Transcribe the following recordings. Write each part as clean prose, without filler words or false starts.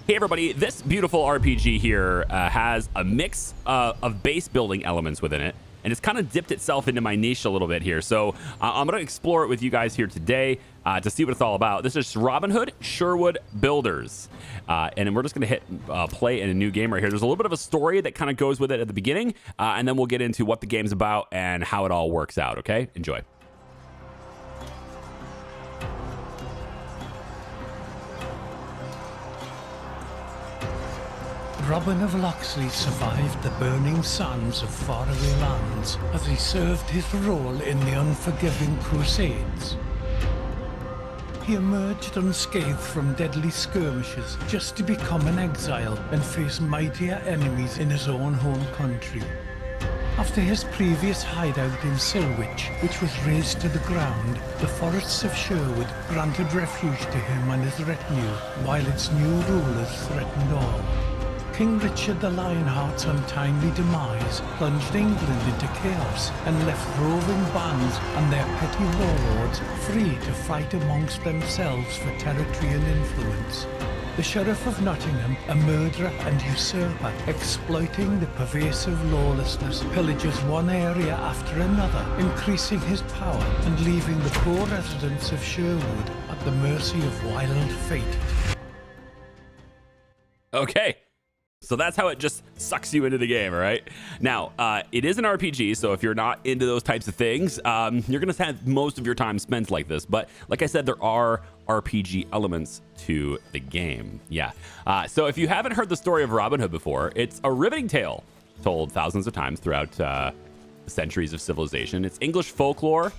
Hey everybody, this beautiful RPG here has a mix of base building elements within it, and it's kind of dipped itself into my niche a little bit here. So I'm going to explore it with you guys here today to see what it's all about. This is HOOD Sherwood Builders, and we're just going to hit play in a new game right here. There's a little bit of a story that kind of goes with it at the beginning, and then we'll get into what the game's about and how it all works out, okay? Enjoy. Robin of Locksley survived the burning sands of faraway lands as he served his role in the unforgiving Crusades. He emerged unscathed from deadly skirmishes just to become an exile and face mightier enemies in his own home country. After his previous hideout in Silwich, which was razed to the ground, the forests of Sherwood granted refuge to him and his retinue, while its new rulers threatened all. King Richard the Lionheart's untimely demise plunged England into chaos and left roving bands and their petty warlords free to fight amongst themselves for territory and influence. The Sherriff of Nottingham, a murderer and usurper, exploiting the pervasive lawlessness, pillages one area after another, increasing his power and leaving the poor residents of Sherwood at the mercy of wild fate. Okay. So that's how it just sucks you into the game, all right? Now, it is an RPG, so if you're not into those types of things, you're going to have most of your time spent like this. But like I said, there are RPG elements to the game. Yeah. So if you haven't heard the story of Robin Hood before, it's a riveting tale told thousands of times throughout the centuries of civilization. It's English folklore.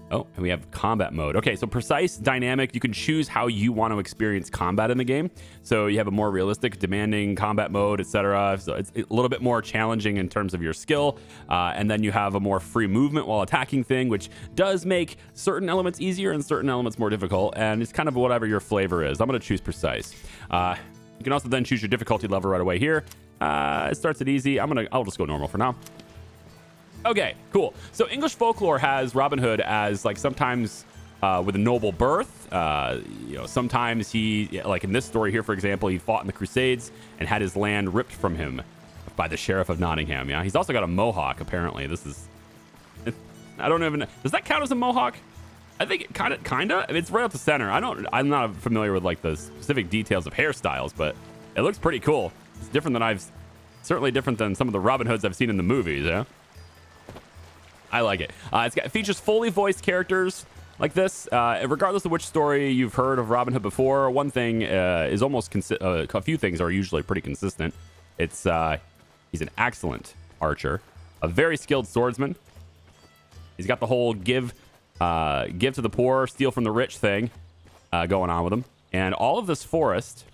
Oh, and we have combat mode. Okay, so precise, dynamic. You can choose how you want to experience combat in the game. So you have a more realistic, demanding combat mode, etc. So it's a little bit more challenging in terms of your skill. And then you have a more free movement while attacking thing, which does make certain elements easier and certain elements more difficult. And it's kind of whatever your flavor is. I'm going to choose precise. You can also then choose your difficulty level right away here. It starts at easy. I'll just go normal for now. Okay, cool. So English folklore has Robin Hood as like sometimes with a noble birth. Sometimes he, like in this story here, for example, he fought in the Crusades and had his land ripped from him by the Sherriff of Nottingham. Yeah, he's also got a mohawk. Apparently, I don't even. Does that count as a mohawk? I think it kind of. It's right up the center. I'm not familiar with like the specific details of hairstyles, but it looks pretty cool. It's different than certainly different than some of the Robin Hoods I've seen in the movies. Yeah. I like it. It features fully voiced characters like this. Regardless of which story you've heard of Robin Hood before, one thing is almost a few things are usually pretty consistent. It's he's an excellent archer, a very skilled swordsman. He's got the whole give to the poor, steal from the rich thing going on with him. And all of this forest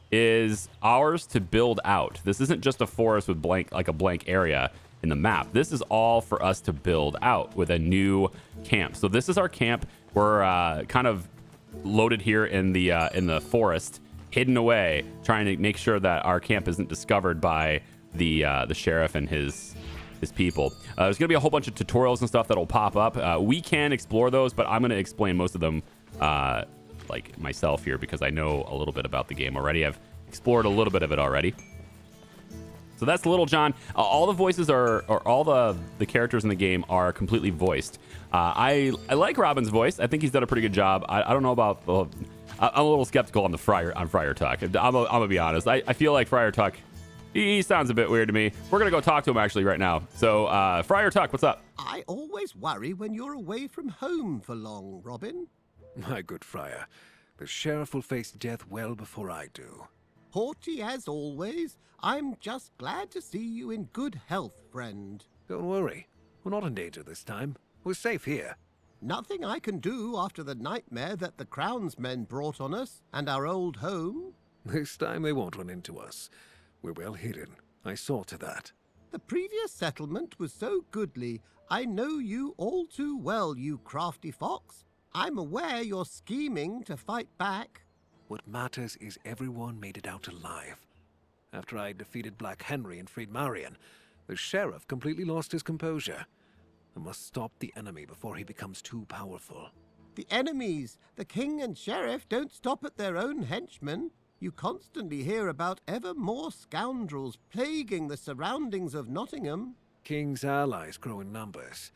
is ours to build out. This isn't just a forest with a blank area in the map. This is all for us to build out with a new camp. So this is our camp. We're kind of loaded here in the forest, hidden away, trying to make sure that our camp isn't discovered by the sheriff and his people. There's gonna be a whole bunch of tutorials and stuff that'll pop up. We can explore those, but I'm gonna explain most of them like myself here because I know a little bit about the game already. I've explored a little bit of it already. So that's Little John. All the voices all the characters in the game are completely voiced. I like Robin's voice. I think he's done a pretty good job. I don't know about. I'm a little skeptical on Friar Tuck. I'm gonna be honest. I feel like Friar Tuck. He sounds a bit weird to me. We're gonna go talk to him actually right now. So Friar Tuck, what's up? I always worry when you're away from home for long, Robin. My good friar, the sheriff will face death well before I do. Haughty as always, I'm just glad to see you in good health, friend. Don't worry. We're not in danger this time. We're safe here. Nothing I can do after the nightmare that the Crown's men brought on us and our old home. This time they won't run into us. We're well hidden. I saw to that. The previous settlement was so goodly. I know you all too well, you crafty fox. I'm aware you're scheming to fight back. What matters is everyone made it out alive. After I defeated Black Henry and freed Marion, the sheriff completely lost his composure. I must stop the enemy before he becomes too powerful. The enemies, the king and sheriff, don't stop at their own henchmen. You constantly hear about ever more scoundrels plaguing the surroundings of Nottingham. King's allies grow in numbers.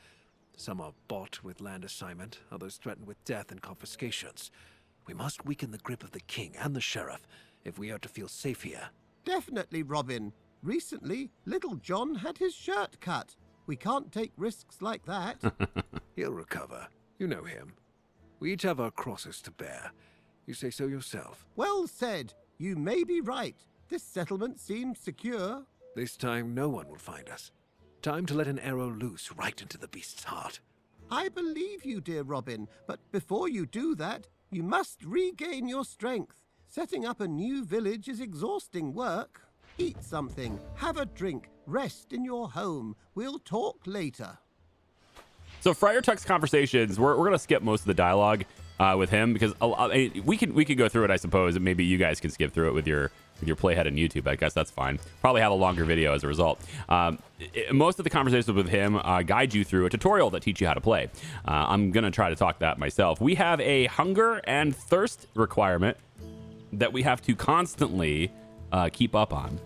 Some are bought with land assignment, others threatened with death and confiscations. We must weaken the grip of the king and the sheriff if we are to feel safe here. Definitely, Robin. Recently, Little John had his shirt cut. We can't take risks like that. He'll recover. You know him. We each have our crosses to bear. You say so yourself. Well said. You may be right. This settlement seems secure. This time no one will find us. Time to let an arrow loose right into the beast's heart. I believe you, dear Robin, but before you do that, you must regain your strength. Setting up a new village is exhausting work. Eat something, have a drink, rest in your home. We'll talk later. So Friar Tuck's conversations, we're going to skip most of the dialogue with him because we could go through it, I suppose, and maybe you guys can skip through it with your playhead on YouTube. I guess that's fine. Probably have a longer video as a result. Most of the conversations with him guide you through a tutorial that teach you how to play. I'm going to try to talk that myself. We have a hunger and thirst requirement that we have to constantly keep up on.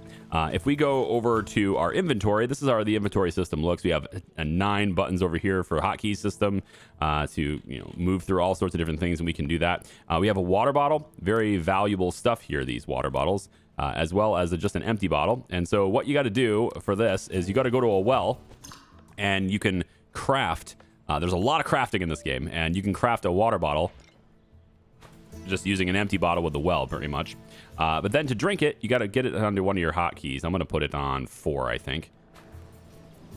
If we go over to our inventory, this is how the inventory system looks. We have 9 buttons over here for hotkey system to move through all sorts of different things, and we can do that. We have a water bottle, very valuable stuff here, these water bottles, as well as just an empty bottle. And so what you got to do for this is you got to go to a well, and you can craft. There's a lot of crafting in this game, and you can craft a water bottle just using an empty bottle with the well, pretty much. But then to drink it, you got to get it onto one of your hotkeys. I'm going to put it on 4, I think.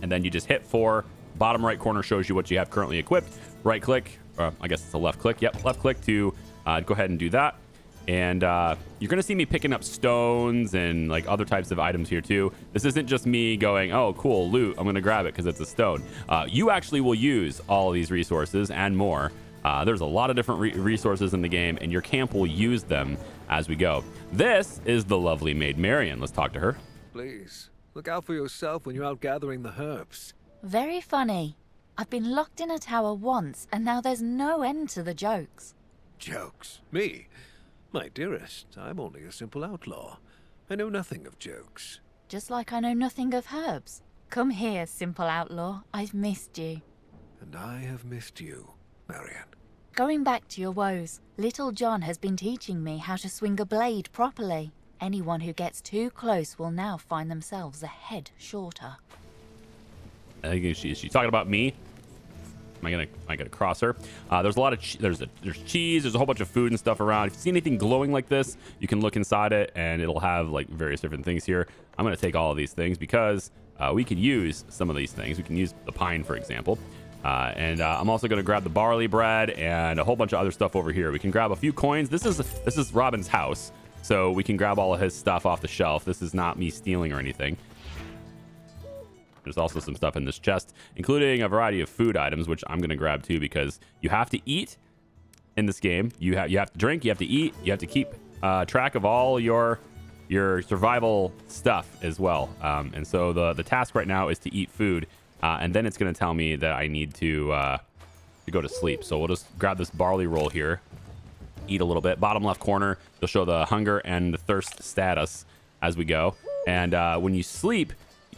And then you just hit 4. Bottom right corner shows you what you have currently equipped. Right click, I guess it's a left click. Yep, left click to go ahead and do that. And you're going to see me picking up stones and like other types of items here too. This isn't just me going, oh, cool, loot. I'm going to grab it because it's a stone. You actually will use all of these resources and more. There's a lot of different resources in the game, and your camp will use them as we go. This is the lovely Maid Marian. Let's talk to her. Please, look out for yourself when you're out gathering the herbs. Very funny. I've been locked in a tower once, and now there's no end to the jokes. Jokes? Me? My dearest, I'm only a simple outlaw. I know nothing of jokes. Just like I know nothing of herbs. Come here, simple outlaw. I've missed you. And I have missed you, Marian. Going back to your woes, Little John has been teaching me how to swing a blade properly. Anyone who gets too close will now find themselves a head shorter. I think she's talking about me. Am I gonna cross her? There's a lot of there's cheese. There's a whole bunch of food and stuff around. If you see anything glowing like this, you can look inside it, and it'll have like various different things here. I'm gonna take all of these things because we can use some of these things. We can use the pine, for example. And I'm also going to grab the barley bread and a whole bunch of other stuff over here. We can grab a few coins. This is Robin's house, so we can grab all of his stuff off the shelf. This is not me stealing or anything. There's also some stuff in this chest, including a variety of food items, which I'm going to grab too, because you have to eat in this game. You have to drink. You have to eat. You have to keep track of all your survival stuff as well. And so the task right now is to eat food. And then it's going to tell me that I need to go to sleep. So we'll just grab this barley roll here, eat a little bit. Bottom left corner, you'll show the hunger and the thirst status as we go. And when you sleep,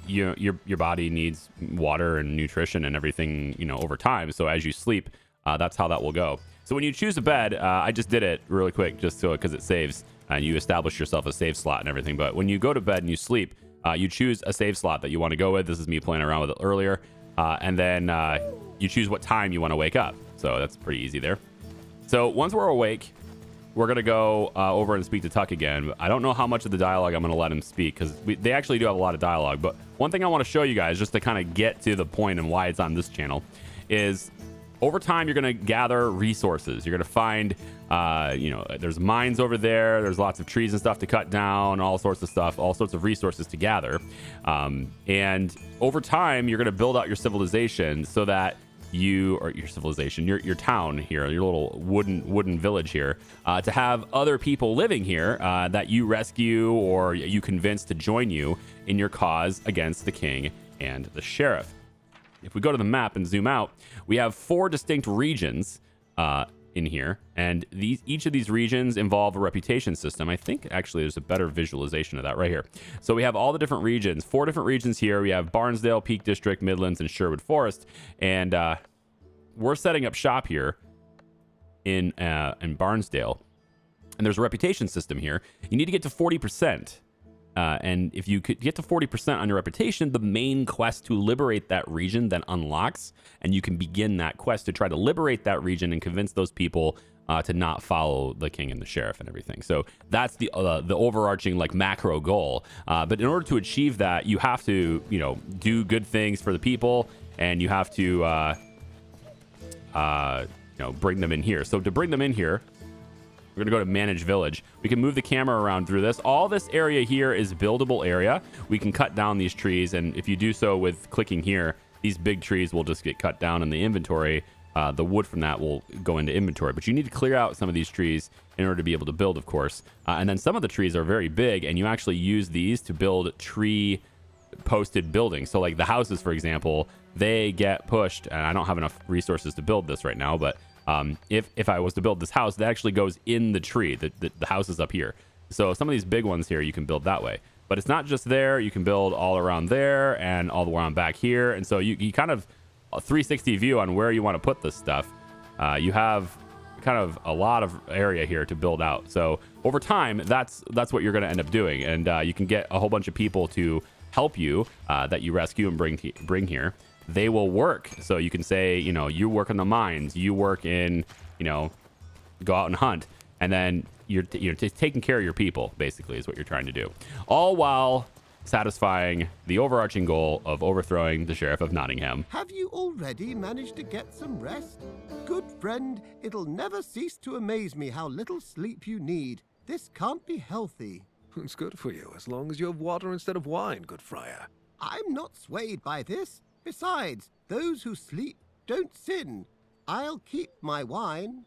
your body needs water and nutrition and everything, over time. So as you sleep, that's how that will go. So when you choose a bed, I just did it really quick just so because it saves and you establish yourself a save slot and everything. But when you go to bed and you sleep, you choose a save slot that you want to go with. This is me playing around with it earlier. And then you choose what time you want to wake up. So that's pretty easy there. So once we're awake, we're going to go over and speak to Tuck again. I don't know how much of the dialogue I'm going to let him speak because they actually do have a lot of dialogue. But one thing I want to show you guys just to kind of get to the point and why it's on this channel is over time, you're going to gather resources. You're going to find, there's mines over there. There's lots of trees and stuff to cut down, all sorts of stuff, all sorts of resources to gather. And over time, you're going to build out your civilization so that your town here, your little wooden village here, to have other people living here that you rescue or you convince to join you in your cause against the king and the sheriff. If we go to the map and zoom out, we have 4 distinct regions in here, and each of these regions involve a reputation system. I think actually there's a better visualization of that right here. So we have all the different regions, 4 different regions here. We have Barnesdale, Peak District, Midlands, and Sherwood Forest, and we're setting up shop here in Barnesdale, and there's a reputation system here. You need to get to 40%. And if you could get to 40% on your reputation, the main quest to liberate that region then unlocks, and you can begin that quest to try to liberate that region and convince those people to not follow the king and the sheriff and everything. So that's the overarching like macro goal. But in order to achieve that, you have to, you know, do good things for the people, and you have to, you know, bring them in here. So to bring them in here, we're going to go to manage village. We can move the camera around through this. All this area here is buildable area. We can cut down these trees, and if you do so with clicking here, these big trees will just get cut down in the inventory. The wood from that will go into inventory, but you need to clear out some of these trees in order to be able to build, of course. And then some of the trees are very big, and you actually use these to build tree posted buildings. So like the houses, for example, they get pushed, and I don't have enough resources to build this right now, but if I was to build this house, that actually goes in the tree. The house is up here. So some of these big ones here, you can build that way. But it's not just there. You can build all around there and all the way around back here. And so you kind of a 360 view on where you want to put this stuff. You have kind of a lot of area here to build out. So over time, that's what you're going to end up doing. And you can get a whole bunch of people to help you that you rescue and bring here. They will work. So you can say, you know, you work in the mines, you work in, you know, go out and hunt, and then you're taking care of your people, basically, is what you're trying to do, all while satisfying the overarching goal of overthrowing the Sherriff of Nottingham. Have you already managed to get some rest? Good friend, it'll never cease to amaze me how little sleep you need. This can't be healthy. It's good for you, as long as you have water instead of wine, good friar. I'm not swayed by this. Besides, those who sleep don't sin. I'll keep my wine.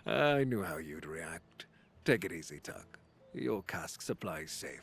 I knew how you'd react. Take it easy, Tuck. Your cask supply's safe.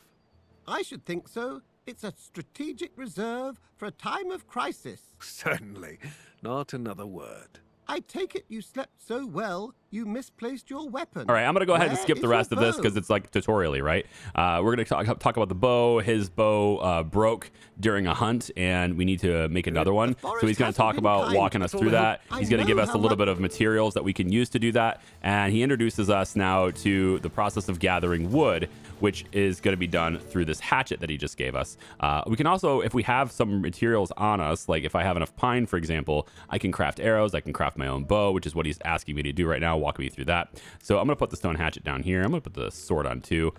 I should think so. It's a strategic reserve for a time of crisis. Certainly. Not another word. I take it you slept so well, you misplaced your weapon. All right, I'm going to go ahead and Where skip the is rest your of this bow? because it's like tutorially, right? We're going to talk about the bow. His bow broke during a hunt, and we need to make another one. So he's going to talk about walking us through that. He's going to give us a little bit of materials that we can use to do that. And he introduces us now to the process of gathering wood, which is going to be done through this hatchet that he just gave us. We can also, if we have some materials on us, like if I have enough pine, for example, I can craft arrows. I can craft my own bow, which is what he's asking me to do right now, walking me through that. So I'm going to put the stone hatchet down here. I'm going to put the sword on too.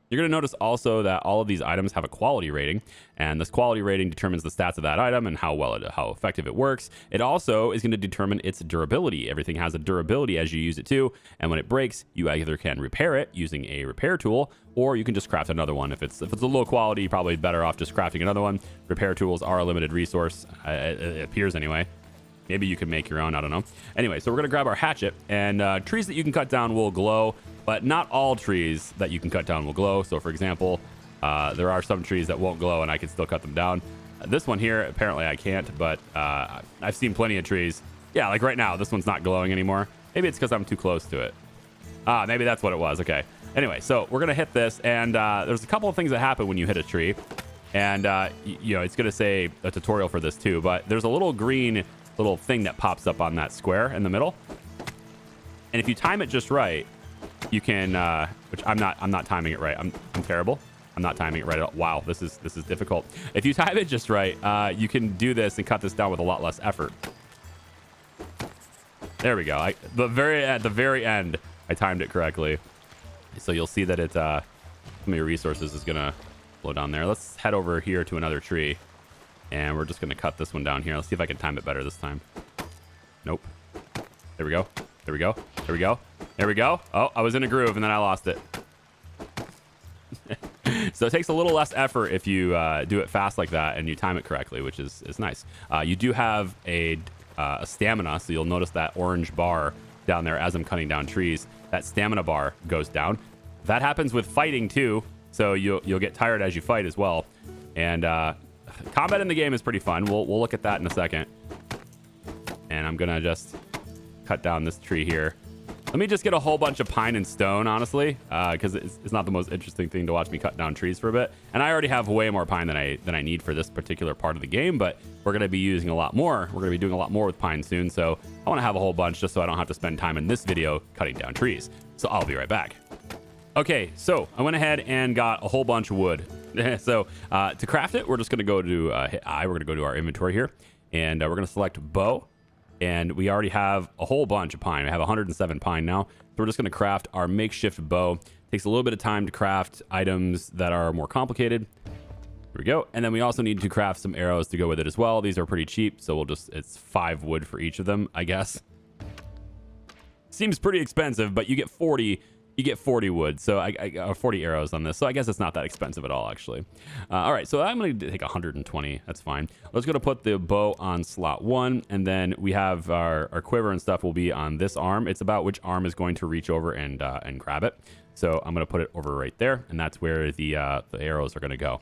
You're going to notice also that all of these items have a quality rating, and this quality rating determines the stats of that item and how effective it works. It also is going to determine its durability. Everything has a durability as you use it too, and when it breaks, you either can repair it using a repair tool, or you can just craft another one. If it's a low quality, you're probably better off just crafting another one. Repair tools are a limited resource, it appears anyway. Maybe you can make your own, I don't know. Anyway, so we're going to grab our hatchet, and trees that you can cut down will glow, but not all trees that you can cut down will glow. So for example, there are some trees that won't glow and I can still cut them down. This one here, apparently I can't, but I've seen plenty of trees. Yeah, like right now, this one's not glowing anymore. Maybe it's because I'm too close to it. Maybe that's what it was. Okay. Anyway, so we're going to hit this, and there's a couple of things that happen when you hit a tree. And, you know, it's going to say a tutorial for this too, but there's a little green little thing that pops up on that square in the middle. And if you time it just right, you can, which I'm not timing it right. I'm terrible. I'm not timing it right at all. Wow, this is difficult. If you time it just right, you can do this and cut this down with a lot less effort. There we go. At the very end, I timed it correctly. So you'll see that it's some of your resources is gonna flow down there. Let's head over here to another tree, and we're just gonna cut this one down here. Let's see if I can time it better this time. Nope. There we go. There we go. There we go. There we go. Oh, I was in a groove and then I lost it. So it takes a little less effort if you do it fast like that and you time it correctly, which is nice. You do have a stamina, so you'll notice that orange bar down there as I'm cutting down trees. That stamina bar goes down. That happens with fighting too, so you'll get tired as you fight as well. And combat in the game is pretty fun. We'll look at that in a second. And I'm gonna just cut down this tree here. Let me just get a whole bunch of pine and stone, honestly, because it's not the most interesting thing to watch me cut down trees for a bit. And I already have way more pine than I need for this particular part of the game, but we're going to be using a lot more. We're going to be doing a lot more with pine soon, so I want to have a whole bunch just so I don't have to spend time in this video cutting down trees. So I'll be right back. Okay, so I went ahead and got a whole bunch of wood. So to craft it, we're just going to go to hit I. We're going to go to our inventory here, and we're going to select bow. And we already have a whole bunch of pine. We have 107 pine now. So we're just going to craft our makeshift bow. Takes a little bit of time to craft items that are more complicated. Here we go. And then we also need to craft some arrows to go with it as well. These are pretty cheap, so it's 5 wood for each of them, I guess. Seems pretty expensive, but you get 40 wood, so I 40 arrows on this, so I guess it's not that expensive at all, actually. All right, so I'm going to take 120. That's fine. Let's go to put the bow on slot 1, and then we have our quiver and stuff will be on this arm. It's about which arm is going to reach over and grab it. So I'm going to put it over right there, and that's where the arrows are going to go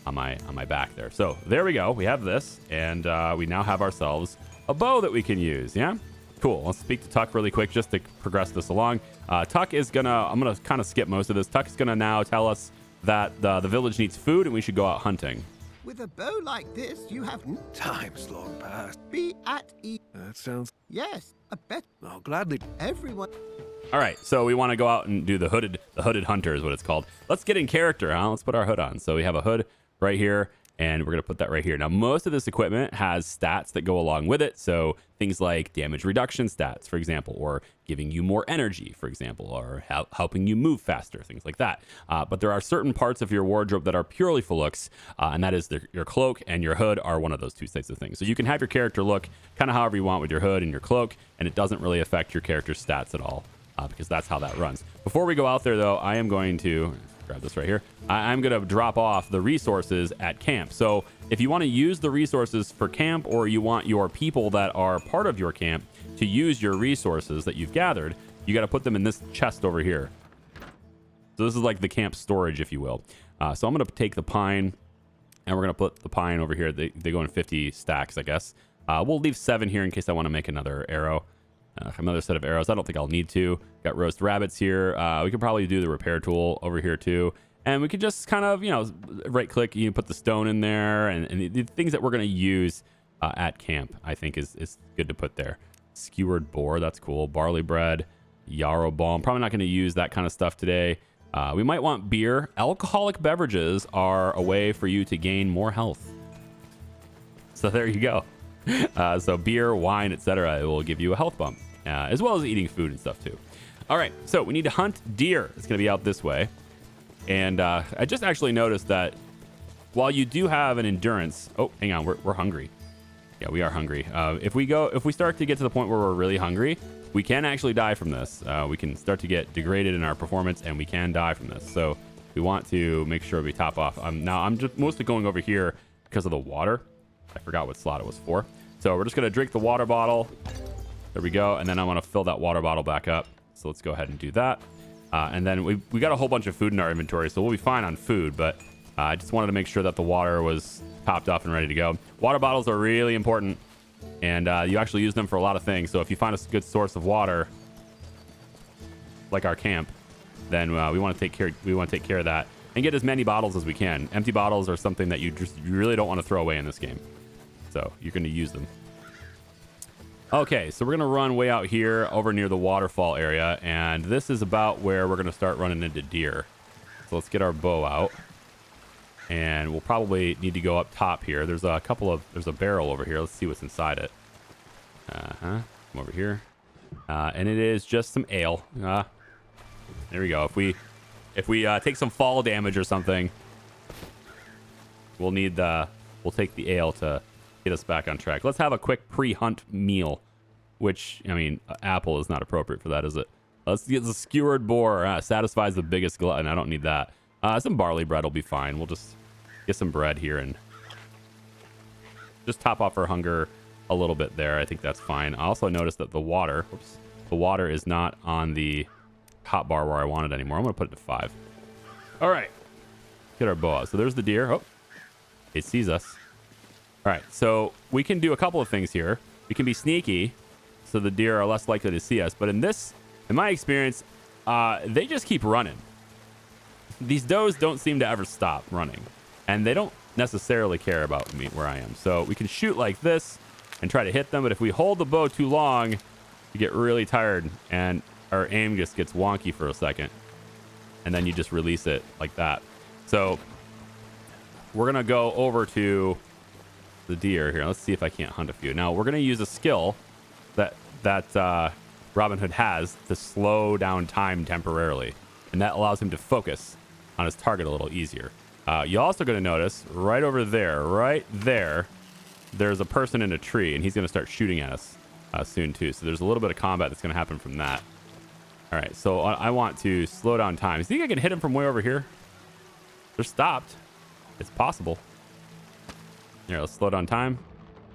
on my back there. So there we go. We have this, and we now have ourselves a bow that we can use. Yeah. Cool. Let's speak to Tuck really quick just to progress this along. Tuck is I'm gonna kind of skip most of this. Tuck is gonna now tell us that the village needs food and we should go out hunting. With a bow like this, you have Time's long past. be at ease. That sounds... Yes, a bet. I'll gladly... Everyone. All right, so we want to go out and do the hooded hunter is what it's called. Let's get in character, huh? Let's put our hood on. So we have a hood right here, and we're going to put that right here. Now, most of this equipment has stats that go along with it. So things like damage reduction stats, for example, or giving you more energy, for example, or helping you move faster, things like that. But there are certain parts of your wardrobe that are purely for looks, and that is your cloak and your hood are one of those two types of things. So you can have your character look kind of however you want with your hood and your cloak, and it doesn't really affect your character's stats at all, because that's how that runs. Before we go out there, though, I am going to... grab this right here. I'm going to drop off the resources at camp. So if you want to use the resources for camp, or you want your people that are part of your camp to use your resources that you've gathered, you got to put them in this chest over here. So this is like the camp storage, if you will. So I'm going to take the pine, and we're going to put the pine over here. They go in 50 stacks, I guess. We'll leave 7 here in case I want to make another arrow. Another set of arrows. I don't think I'll need to. Got roast rabbits here. We could probably do the repair tool over here too. And we could just kind of, right click, put the stone in there, and the things that we're going to use at camp, I think is good to put there. Skewered boar, that's cool. Barley bread, yarrow balm. Probably not going to use that kind of stuff today. We might want beer. Alcoholic beverages are a way for you to gain more health. So there you go. So beer, wine, etc. It will give you a health bump, as well as eating food and stuff too. All right, so we need to hunt deer. It's going to be out this way. And I just actually noticed that while you do have an endurance... Oh, hang on, we're hungry. Yeah, we are hungry. If we start to get to the point where we're really hungry, we can actually die from this. We can start to get degraded in our performance, and we can die from this. So we want to make sure we top off. Now, I'm just mostly going over here because of the water. I forgot what slot it was for. So we're just going to drink the water bottle. There we go. And then I want to fill that water bottle back up. So let's go ahead and do that. And then we got a whole bunch of food in our inventory, so we'll be fine on food. But I just wanted to make sure that the water was topped off and ready to go. Water bottles are really important, and you actually use them for a lot of things. So if you find a good source of water, like our camp, then we want to take care of that and get as many bottles as we can. Empty bottles are something that you really don't want to throw away in this game. So you're going to use them. Okay, so we're going to run way out here over near the waterfall area, and this is about where we're going to start running into deer. So let's get our bow out, and we'll probably need to go up top here. There's a barrel over here. Let's see what's inside it. Come over here. And it is just some ale. There we go. If we take some fall damage or something, we'll take the ale to get us back on track. Let's have a quick pre-hunt meal, which, I mean, apple is not appropriate for that, is it? Let's get the skewered boar. Satisfies the biggest glutton. I don't need that. Some barley bread will be fine. We'll just get some bread here and just top off our hunger a little bit there. I think that's fine. I also noticed that the water is not on the hot bar where I want it anymore. I'm going to put it to 5. All right. Get our bow out. So there's the deer. Oh, it sees us. All right, so we can do a couple of things here. we can be sneaky, so the deer are less likely to see us. But in my experience, they just keep running. These does don't seem to ever stop running, and they don't necessarily care about me where I am. So we can shoot like this and try to hit them, but if we hold the bow too long, we get really tired and our aim just gets wonky for a second, and then you just release it like that. So we're gonna go over to the deer here. Let's see if I can't hunt a few. Now we're gonna use a skill that Robin Hood has to slow down time temporarily, and that allows him to focus on his target a little easier. You're also going to notice right over there, there's a person in a tree, and he's going to start shooting at us soon too. So there's a little bit of combat that's going to happen from that. All right, so I want to slow down time. You think I can hit him from way over here? They're stopped. It's possible. Here, let's slow down time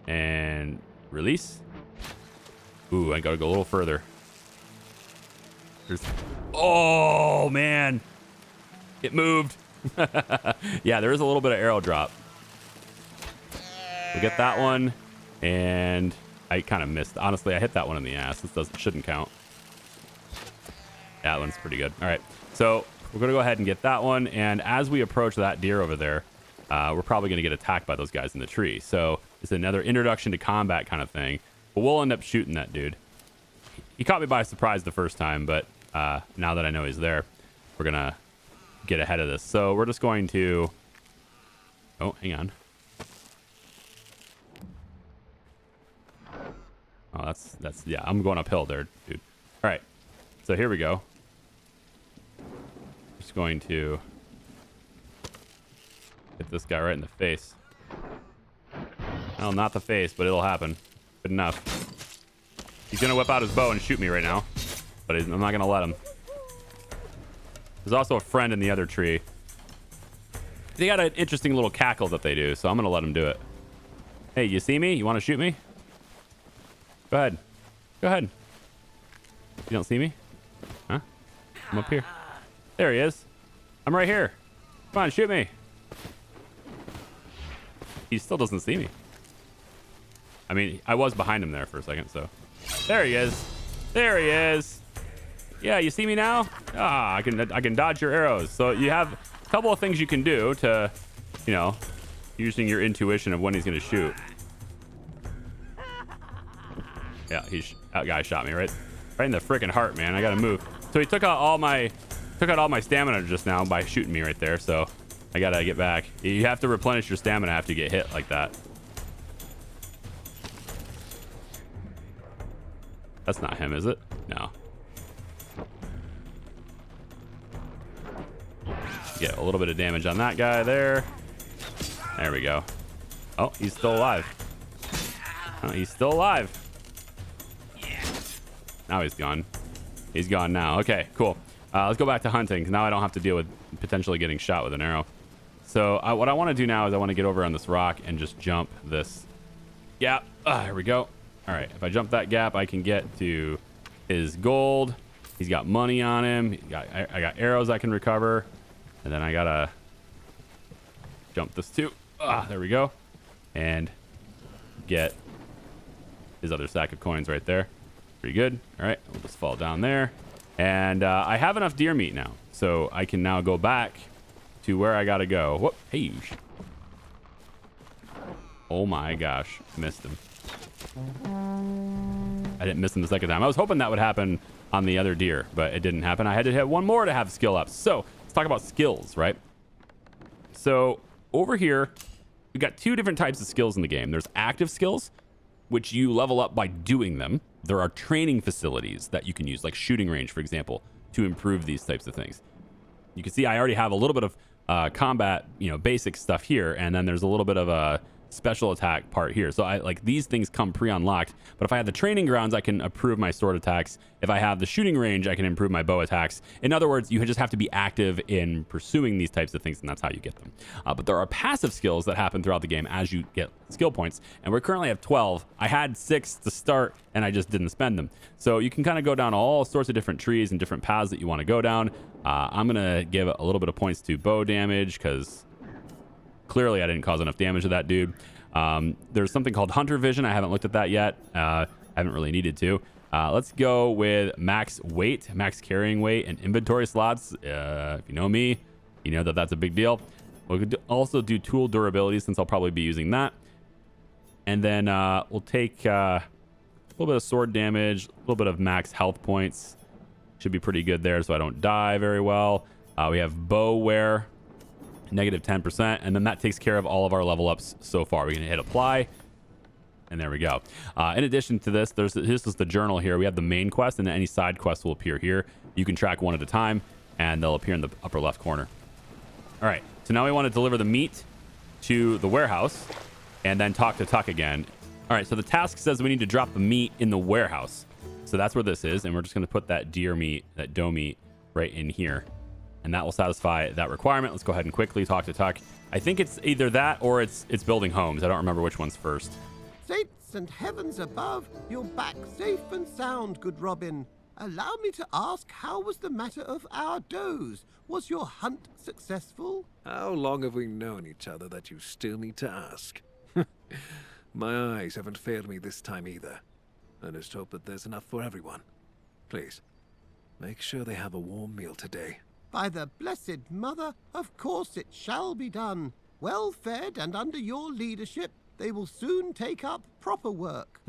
and release. Ooh, I got to go a little further. Oh, man. It moved. Yeah, there is a little bit of arrow drop. We'll get that one. And I kind of missed. Honestly, I hit that one in the ass. This shouldn't count. That one's pretty good. All right. So we're going to go ahead and get that one. And as we approach that deer over there, we're probably going to get attacked by those guys in the tree. So it's another introduction to combat kind of thing. But we'll end up shooting that dude. He caught me by surprise the first time, but now that I know he's there, we're going to get ahead of this. So we're just going to... Oh, hang on. Oh, that's yeah, I'm going uphill there, dude. All right. So here we go. Just going to hit this guy right in the face. Well, not the face, but it'll happen. Good enough. He's going to whip out his bow and shoot me right now, but I'm not going to let him. There's also a friend in the other tree. They got an interesting little cackle that they do, so I'm going to let him do it. Hey, you see me? You want to shoot me? Go ahead. Go ahead. You don't see me? Huh? I'm up here. There he is. I'm right here. Come on, shoot me. He still doesn't see me. I mean, I was behind him there for a second, so. There he is. There he is. Yeah, you see me now? Ah, I can dodge your arrows. So you have a couple of things you can do to, you know, using your intuition of when he's going to shoot. Yeah, that guy shot me right in the freaking heart, man. I got to move. So he took out all my stamina just now by shooting me right there. So I got to get back. You have to replenish your stamina after you get hit like that. That's not him, is it? No. Get a little bit of damage on that guy there. There we go. Oh, he's still alive. Oh, he's still alive. Now he's gone. He's gone now. Okay, cool. Let's go back to hunting. Now I don't have to deal with potentially getting shot with an arrow. So what I want to do now is I want to get over on this rock and just jump this gap. There we go. All right, if I jump that gap, I can get to his gold. He's got money on him. I got arrows I can recover. And then I got to jump this too. There we go. And get his other stack of coins right there. Pretty good. All right, we'll just fall down there. And I have enough deer meat now. So I can now go back to where I got to go. Whoop. Hey. Oh my gosh. Missed him. I didn't miss him the second time. I was hoping that would happen on the other deer, but it didn't happen. I had to hit one more to have skill up. So let's talk about skills, right? So over here, we've got two different types of skills in the game. There's active skills, which you level up by doing them. There are training facilities that you can use, like shooting range, for example, to improve these types of things. You can see I already have a little bit of combat, basic stuff here, and then there's a little bit of a special attack part here. So I like these things come pre-unlocked, but if I have the training grounds, I can improve my sword attacks. If I have the shooting range, I can improve my bow attacks. In other words, you just have to be active in pursuing these types of things, and that's how you get them. But there are passive skills that happen throughout the game as you get skill points, and we currently have 12. I had 6 to start, and I just didn't spend them. So you can kind of go down all sorts of different trees and different paths that you want to go down. I'm gonna give a little bit of points to bow damage because clearly I didn't cause enough damage to that dude. There's something called hunter vision. I haven't looked at that yet. I haven't really needed to. Let's go with max weight, max carrying weight, and inventory slots. If you know me, you know that that's a big deal. We could also do tool durability, since I'll probably be using that. And then we'll take a little bit of sword damage, a little bit of max health points. Should be pretty good there, so I don't die very well. We have bow wear, negative 10%, and then that takes care of all of our level ups so far. We can hit apply, and there we go. In addition to this, this is the journal here. We have the main quest, and then any side quests will appear here. You can track one at a time, and they'll appear in the upper left corner. All right, so now we want to deliver the meat to the warehouse and then talk to Tuck again. All right, so the task says we need to drop the meat in the warehouse. So that's where this is, and we're just going to put that deer meat, that doe meat, right in here. And that will satisfy that requirement. Let's go ahead and quickly talk to Tuck. I think it's either that or it's building homes. I don't remember which one's first. Saints and heavens above, you're back safe and sound, good Robin. Allow me to ask, how was the matter of our does? Was your hunt successful? How long have we known each other that you still need to ask? My eyes haven't failed me this time either. I just hope that there's enough for everyone. Please, make sure they have a warm meal today. By the blessed mother, of course it shall be done. Well fed and under your leadership, they will soon take up proper work.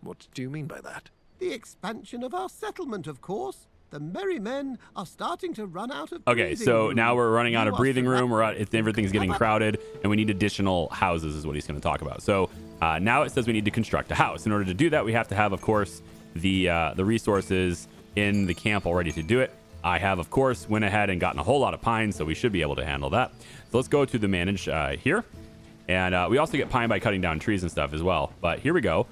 What do you mean by that? The expansion of our settlement, of course. The merry men are starting to run out of Okay, breathing so room. now we're running out You of are breathing room. surrounded- Everything's getting crowded, and we need additional houses is what he's going to talk about. So now it says we need to construct a house. In order to do that, we have to have, of course, the resources in the camp already to do it. I have, of course, went ahead and gotten a whole lot of pine, so we should be able to handle that. So let's go to the manage here. And we also get pine by cutting down trees and stuff as well. But here we go.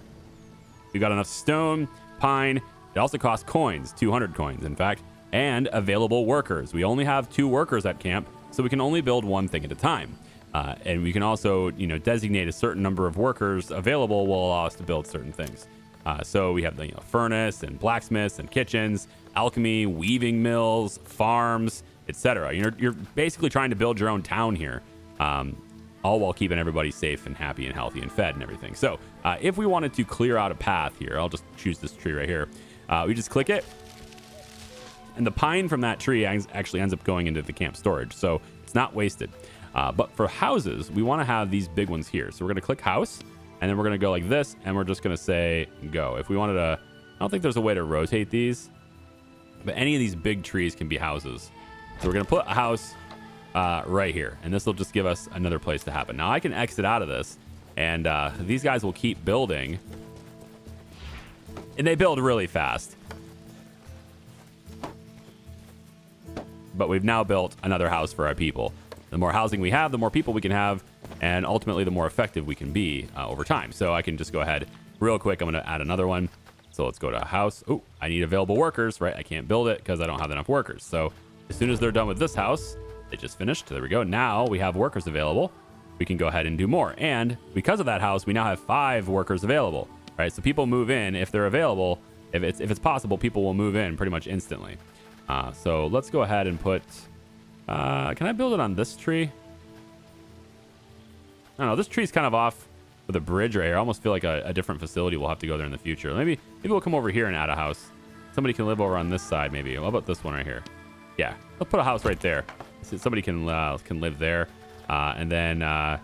We've got enough stone, pine. It also costs coins, 200 coins, in fact, and available workers. We only have 2 workers at camp, so we can only build one thing at a time. And we can also, designate a certain number of workers available will allow us to build certain things. So we have the furnace and blacksmiths and kitchens, alchemy, weaving mills, farms, etc. You're basically trying to build your own town here, all while keeping everybody safe and happy and healthy and fed and everything. So if we wanted to clear out a path here, I'll just choose this tree right here. We just click it, and the pine from that tree actually ends up going into the camp storage, so it's not wasted. But for houses, we want to have these big ones here. So we're going to click house, and then we're going to go like this, and we're just going to say go. If we wanted to, I don't think there's a way to rotate these, but any of these big trees can be houses. So we're going to put a house right here, and this will just give us another place to happen. Now I can exit out of this, and these guys will keep building, and they build really fast. But we've now built another house for our people. The more housing we have, the more people we can have, and ultimately the more effective we can be over time. So I can just go ahead real quick. I'm going to add another one. So let's go to house. Oh, I need available workers, right? I can't build it because I don't have enough workers. So as soon as they're done with this house, they just finished. There we go. Now we have workers available. We can go ahead and do more. And because of that house, we now have 5 workers available, right? So people move in if they're available. If it's possible, people will move in pretty much instantly. So let's go ahead and put, can I build it on this tree? I don't know. This tree's kind of off with a bridge right here. I almost feel like a different facility will have to go there in the future. Maybe we'll come over here and add a house. Somebody can live over on this side maybe. What about this one right here? Yeah, let's put a house right there. So somebody can live there. And then I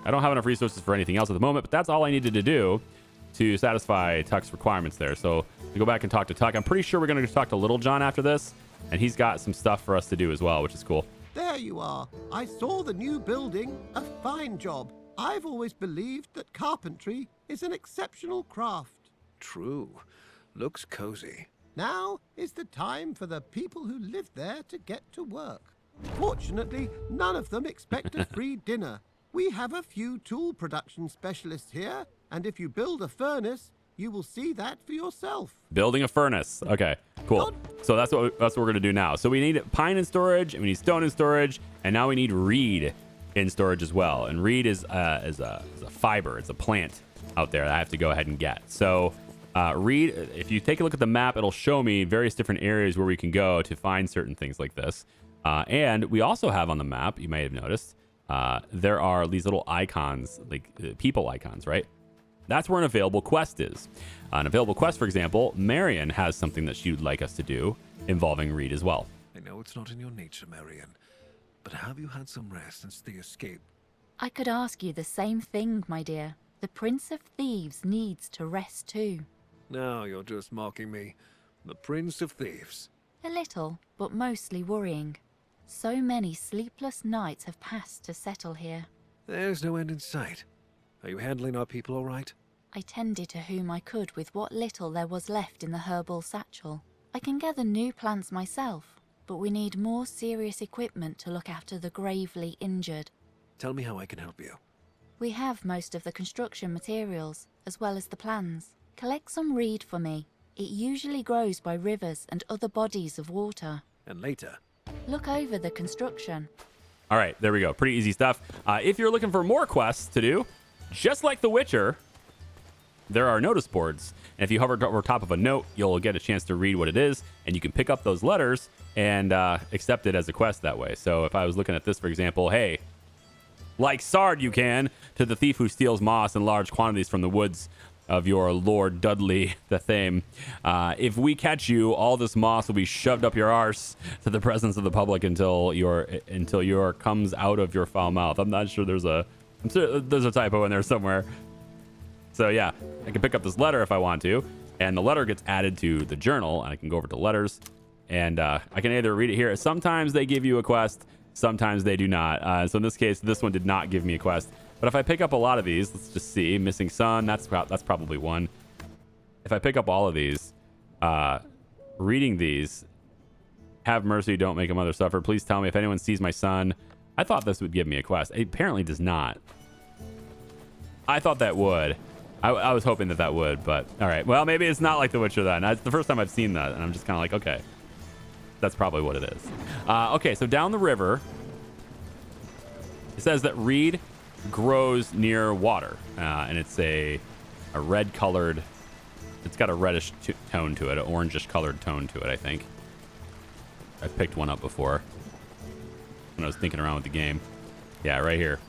don't have enough resources for anything else at the moment, but that's all I needed to do to satisfy Tuck's requirements there. So we go back and talk to Tuck. I'm pretty sure we're going to talk to Little John after this, and he's got some stuff for us to do as well, which is cool. There you are. I saw the new building. A fine job. I've always believed that carpentry is an exceptional craft. True. Looks cozy. Now is the time for the people who live there to get to work. Fortunately, none of them expect a free dinner. We have a few tool production specialists here, and if you build a furnace, you will see that for yourself. Building a furnace. Okay, cool. So that's what we're going to do now. So we need pine in storage, and we need stone in storage, and now we need reed in storage as well. And reed is a fiber. It's a plant out there that I have to go ahead and get. So reed, if you take a look at the map, it'll show me various different areas where we can go to find certain things like this. And we also have on the map, you may have noticed, there are these little icons, like people icons, right? That's where an available quest is. An available quest, for example, Marion has something that she would like us to do involving Reed as well. I know it's not in your nature, Marion, but have you had some rest since the escape? I could ask you the same thing, my dear. The Prince of Thieves needs to rest too. Now you're just mocking me. The Prince of Thieves. A little, but mostly worrying. So many sleepless nights have passed to settle here. There's no end in sight. Are you handling our people all right? I tended to whom I could with what little there was left in the herbal satchel. I can gather new plants myself, but we need more serious equipment to look after the gravely injured. Tell me how I can help you. We have most of the construction materials, as well as the plans. Collect some reed for me. It usually grows by rivers and other bodies of water. And later? Look over the construction. All right, there we go. Pretty easy stuff. If you're looking for more quests to do, just like The Witcher, there are notice boards. And if you hover over top of a note, you'll get a chance to read what it is, and you can pick up those letters and accept it as a quest that way. So if I was looking at this, for example, hey, like Sard you can, to the thief who steals moss in large quantities from the woods of your Lord Dudley the Thame. If we catch you, all this moss will be shoved up your arse to the presence of the public until your comes out of your foul mouth. I'm not sure there's a typo in there somewhere. So yeah, I can pick up this letter if I want to, and the letter gets added to the journal, and I can go over to letters, and I can either read it here. Sometimes they give you a quest, sometimes they do not. So in this case, this one did not give me a quest. But if I pick up a lot of these, let's just see. Missing son, that's probably one. If I pick up all of these, reading these, have mercy, don't make a mother suffer. Please tell me if anyone sees my son. I thought this would give me a quest. It apparently does not. I thought that would. I was hoping that would, but all right. Well, maybe it's not like The Witcher then. It's the first time I've seen that, and I'm just kind of like, okay, that's probably what it is. Okay, so down the river, it says that reed grows near water, and it's a red colored, it's got a reddish tone to it, an orangish colored tone to it, I think. I've picked one up before when I was thinking around with the game. Yeah, right here.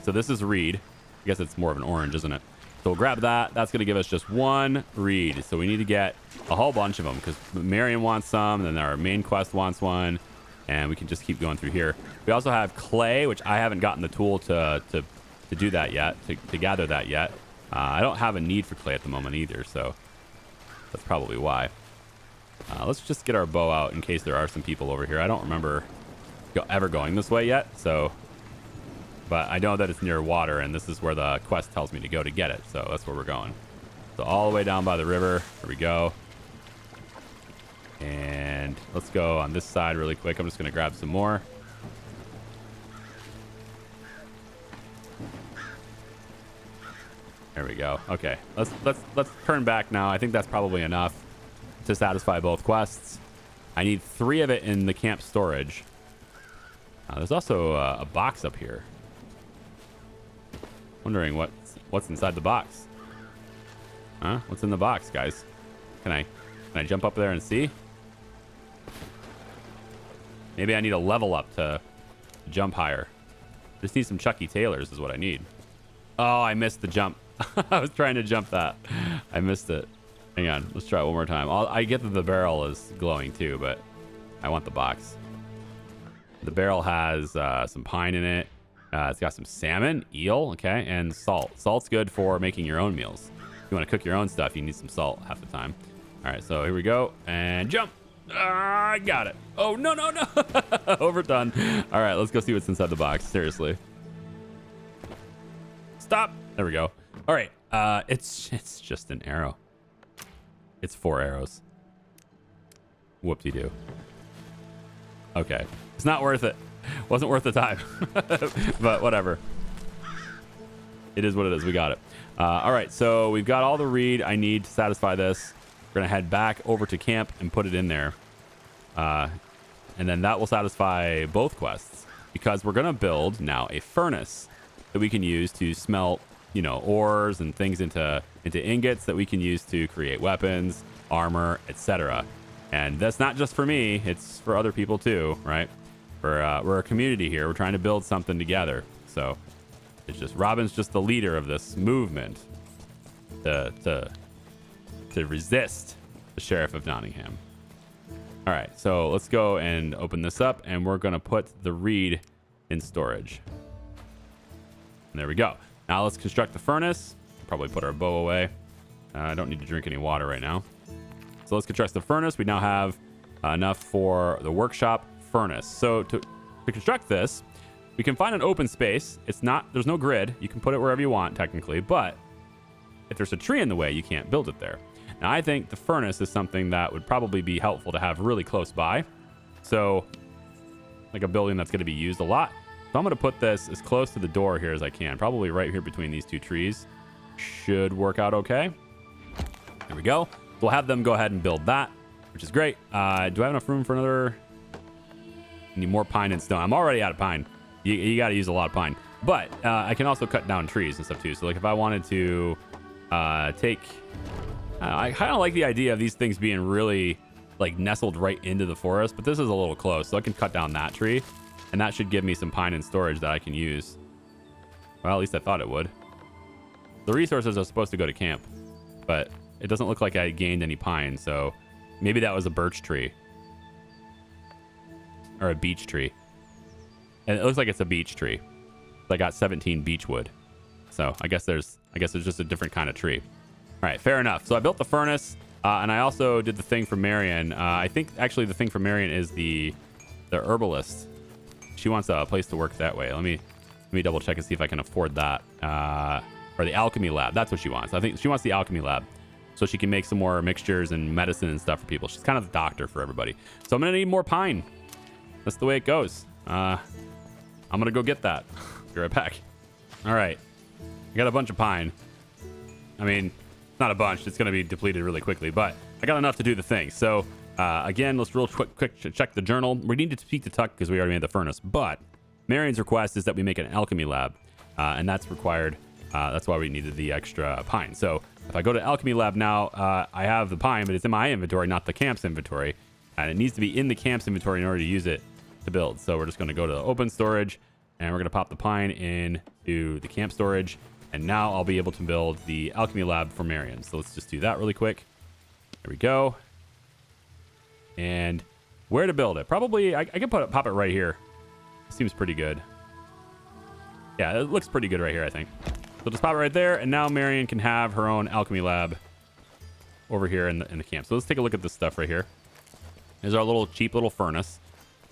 So this is reed. I guess it's more of an orange, isn't it? So we'll grab that. That's going to give us just one reed. So we need to get a whole bunch of them because Marion wants some, and then our main quest wants one, and we can just keep going through here. We also have clay, which I haven't gotten the tool to do that yet, to gather that yet. I don't have a need for clay at the moment either, so that's probably why. Let's just get our bow out in case there are some people over here. I don't remember ever going this way yet, so... But I know that it's near water, and this is where the quest tells me to go to get it. So that's where we're going. So all the way down by the river. Here we go. And let's go on this side really quick. I'm just going to grab some more. There we go. Okay, let's turn back now. I think that's probably enough to satisfy both quests. I need 3 of it in the camp storage. There's also a box up here. Wondering what's inside the box. Huh? What's in the box, guys? Can I jump up there and see? Maybe I need a level up to jump higher. Just need some Chucky Taylors is what I need. Oh, I missed the jump. I was trying to jump that. I missed it. Hang on. Let's try it one more time. I get that the barrel is glowing too, but I want the box. The barrel has some pine in it. It's got some salmon, eel, okay, and salt. Salt's good for making your own meals. If you want to cook your own stuff, you need some salt half the time. All right, so here we go. And jump. I got it. Oh, no. Overdone. All right, let's go see what's inside the box. Seriously. Stop. There we go. All right. It's just an arrow. It's 4 arrows. Whoop-de-doo. Okay. It's not worth it. Wasn't worth the time. But whatever. It is what it is. We got it. All right. So we've got all the reed I need to satisfy this. We're going to head back over to camp and put it in there. And then that will satisfy both quests because we're going to build now a furnace that we can use to smelt, ores and things into ingots that we can use to create weapons, armor, etc. And that's not just for me. It's for other people too, right? We're a community here. We're trying to build something together. So it's just Robin's just the leader of this movement to resist the Sherriff of Nottingham. All right, so let's go and open this up, and we're going to put the reed in storage. And there we go. Now let's construct the furnace. Probably put our bow away. I don't need to drink any water right now. So let's construct the furnace. We now have enough for the workshop furnace. So to construct this, we can find an open space. There's no grid. You can put it wherever you want technically, but if there's a tree in the way, you can't build it there. Now, I think the furnace is something that would probably be helpful to have really close by. So, like a building that's going to be used a lot. So I'm going to put this as close to the door here as I can. Probably right here between these two trees. Should work out okay. There we go. We'll have them go ahead and build that, which is great. Do I have enough room for another? I need more pine and stone. I'm already out of pine. You got to use a lot of pine. But I can also cut down trees and stuff too. So like if I wanted to take... I kind of like the idea of these things being really like nestled right into the forest, but this is a little close, so I can cut down that tree, and that should give me some pine and storage that I can use. Well, at least I thought it would. The resources are supposed to go to camp, but it doesn't look like I gained any pine, so maybe that was a birch tree or a beech tree, and it looks like it's a beech tree. So I got 17 beech wood, so I guess there's just a different kind of tree. All right, fair enough. So I built the furnace, and I also did the thing for Marion. I think actually the thing for Marion is the herbalist. She wants a place to work that way. Let me double check and see if I can afford that. Or the alchemy lab. That's what she wants. I think she wants the alchemy lab, so she can make some more mixtures and medicine and stuff for people. She's kind of the doctor for everybody. So I'm gonna need more pine. That's the way it goes. I'm gonna go get that. Be right back. All right, I got a bunch of pine. I mean, not a bunch. It's going to be depleted really quickly, but I got enough to do the thing. So again, let's real quick check the journal. We need to speak to Tuck because we already made the furnace, but Marion's request is that we make an alchemy lab, and that's required. That's why we needed the extra pine. So if I go to alchemy lab now, I have the pine, but it's in my inventory, not the camp's inventory, and it needs to be in the camp's inventory in order to use it to build. So we're just going to go to the open storage, and we're going to pop the pine into the camp storage. And now I'll be able to build the alchemy lab for Marion. So let's just do that really quick. There we go. And where to build it? Probably, I can pop it right here. Seems pretty good. Yeah, it looks pretty good right here, I think. So just pop it right there. And now Marion can have her own alchemy lab over here in the camp. So let's take a look at this stuff right here. Here's our cheap little furnace.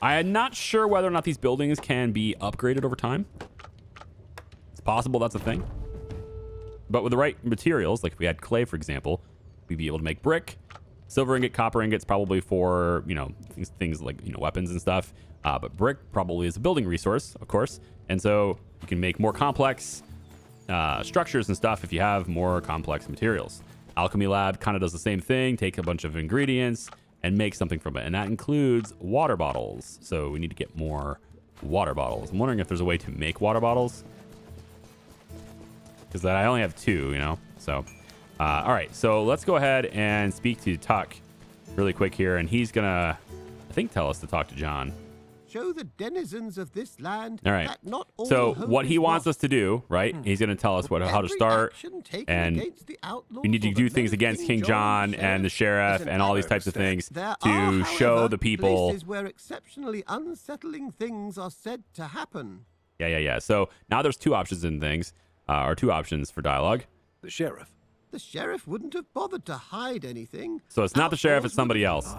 I am not sure whether or not these buildings can be upgraded over time. It's possible that's a thing. But with the right materials, like if we had clay, for example, we'd be able to make brick, silver ingot, copper ingots, probably for, things like, weapons and stuff. But brick probably is a building resource, of course. And so you can make more complex structures and stuff if you have more complex materials. Alchemy lab kind of does the same thing. Take a bunch of ingredients and make something from it. And that includes water bottles. So we need to get more water bottles. I'm wondering if there's a way to make water bottles. Because I only have 2, So, all right. So let's go ahead and speak to Tuck really quick here. And he's going to, I think, tell us to talk to John. Show the denizens of this land all right. that not all so hope what he is wants lost. us to do, right? He's going to tell us how to start. And we need to do things against King John and the sheriff and all these types of things to show the people. Places where exceptionally unsettling things are said to happen. Yeah. So now there's 2 options in things. Or 2 options for dialogue. The sheriff. The sheriff wouldn't have bothered to hide anything. So it's not the sheriff, it's somebody else.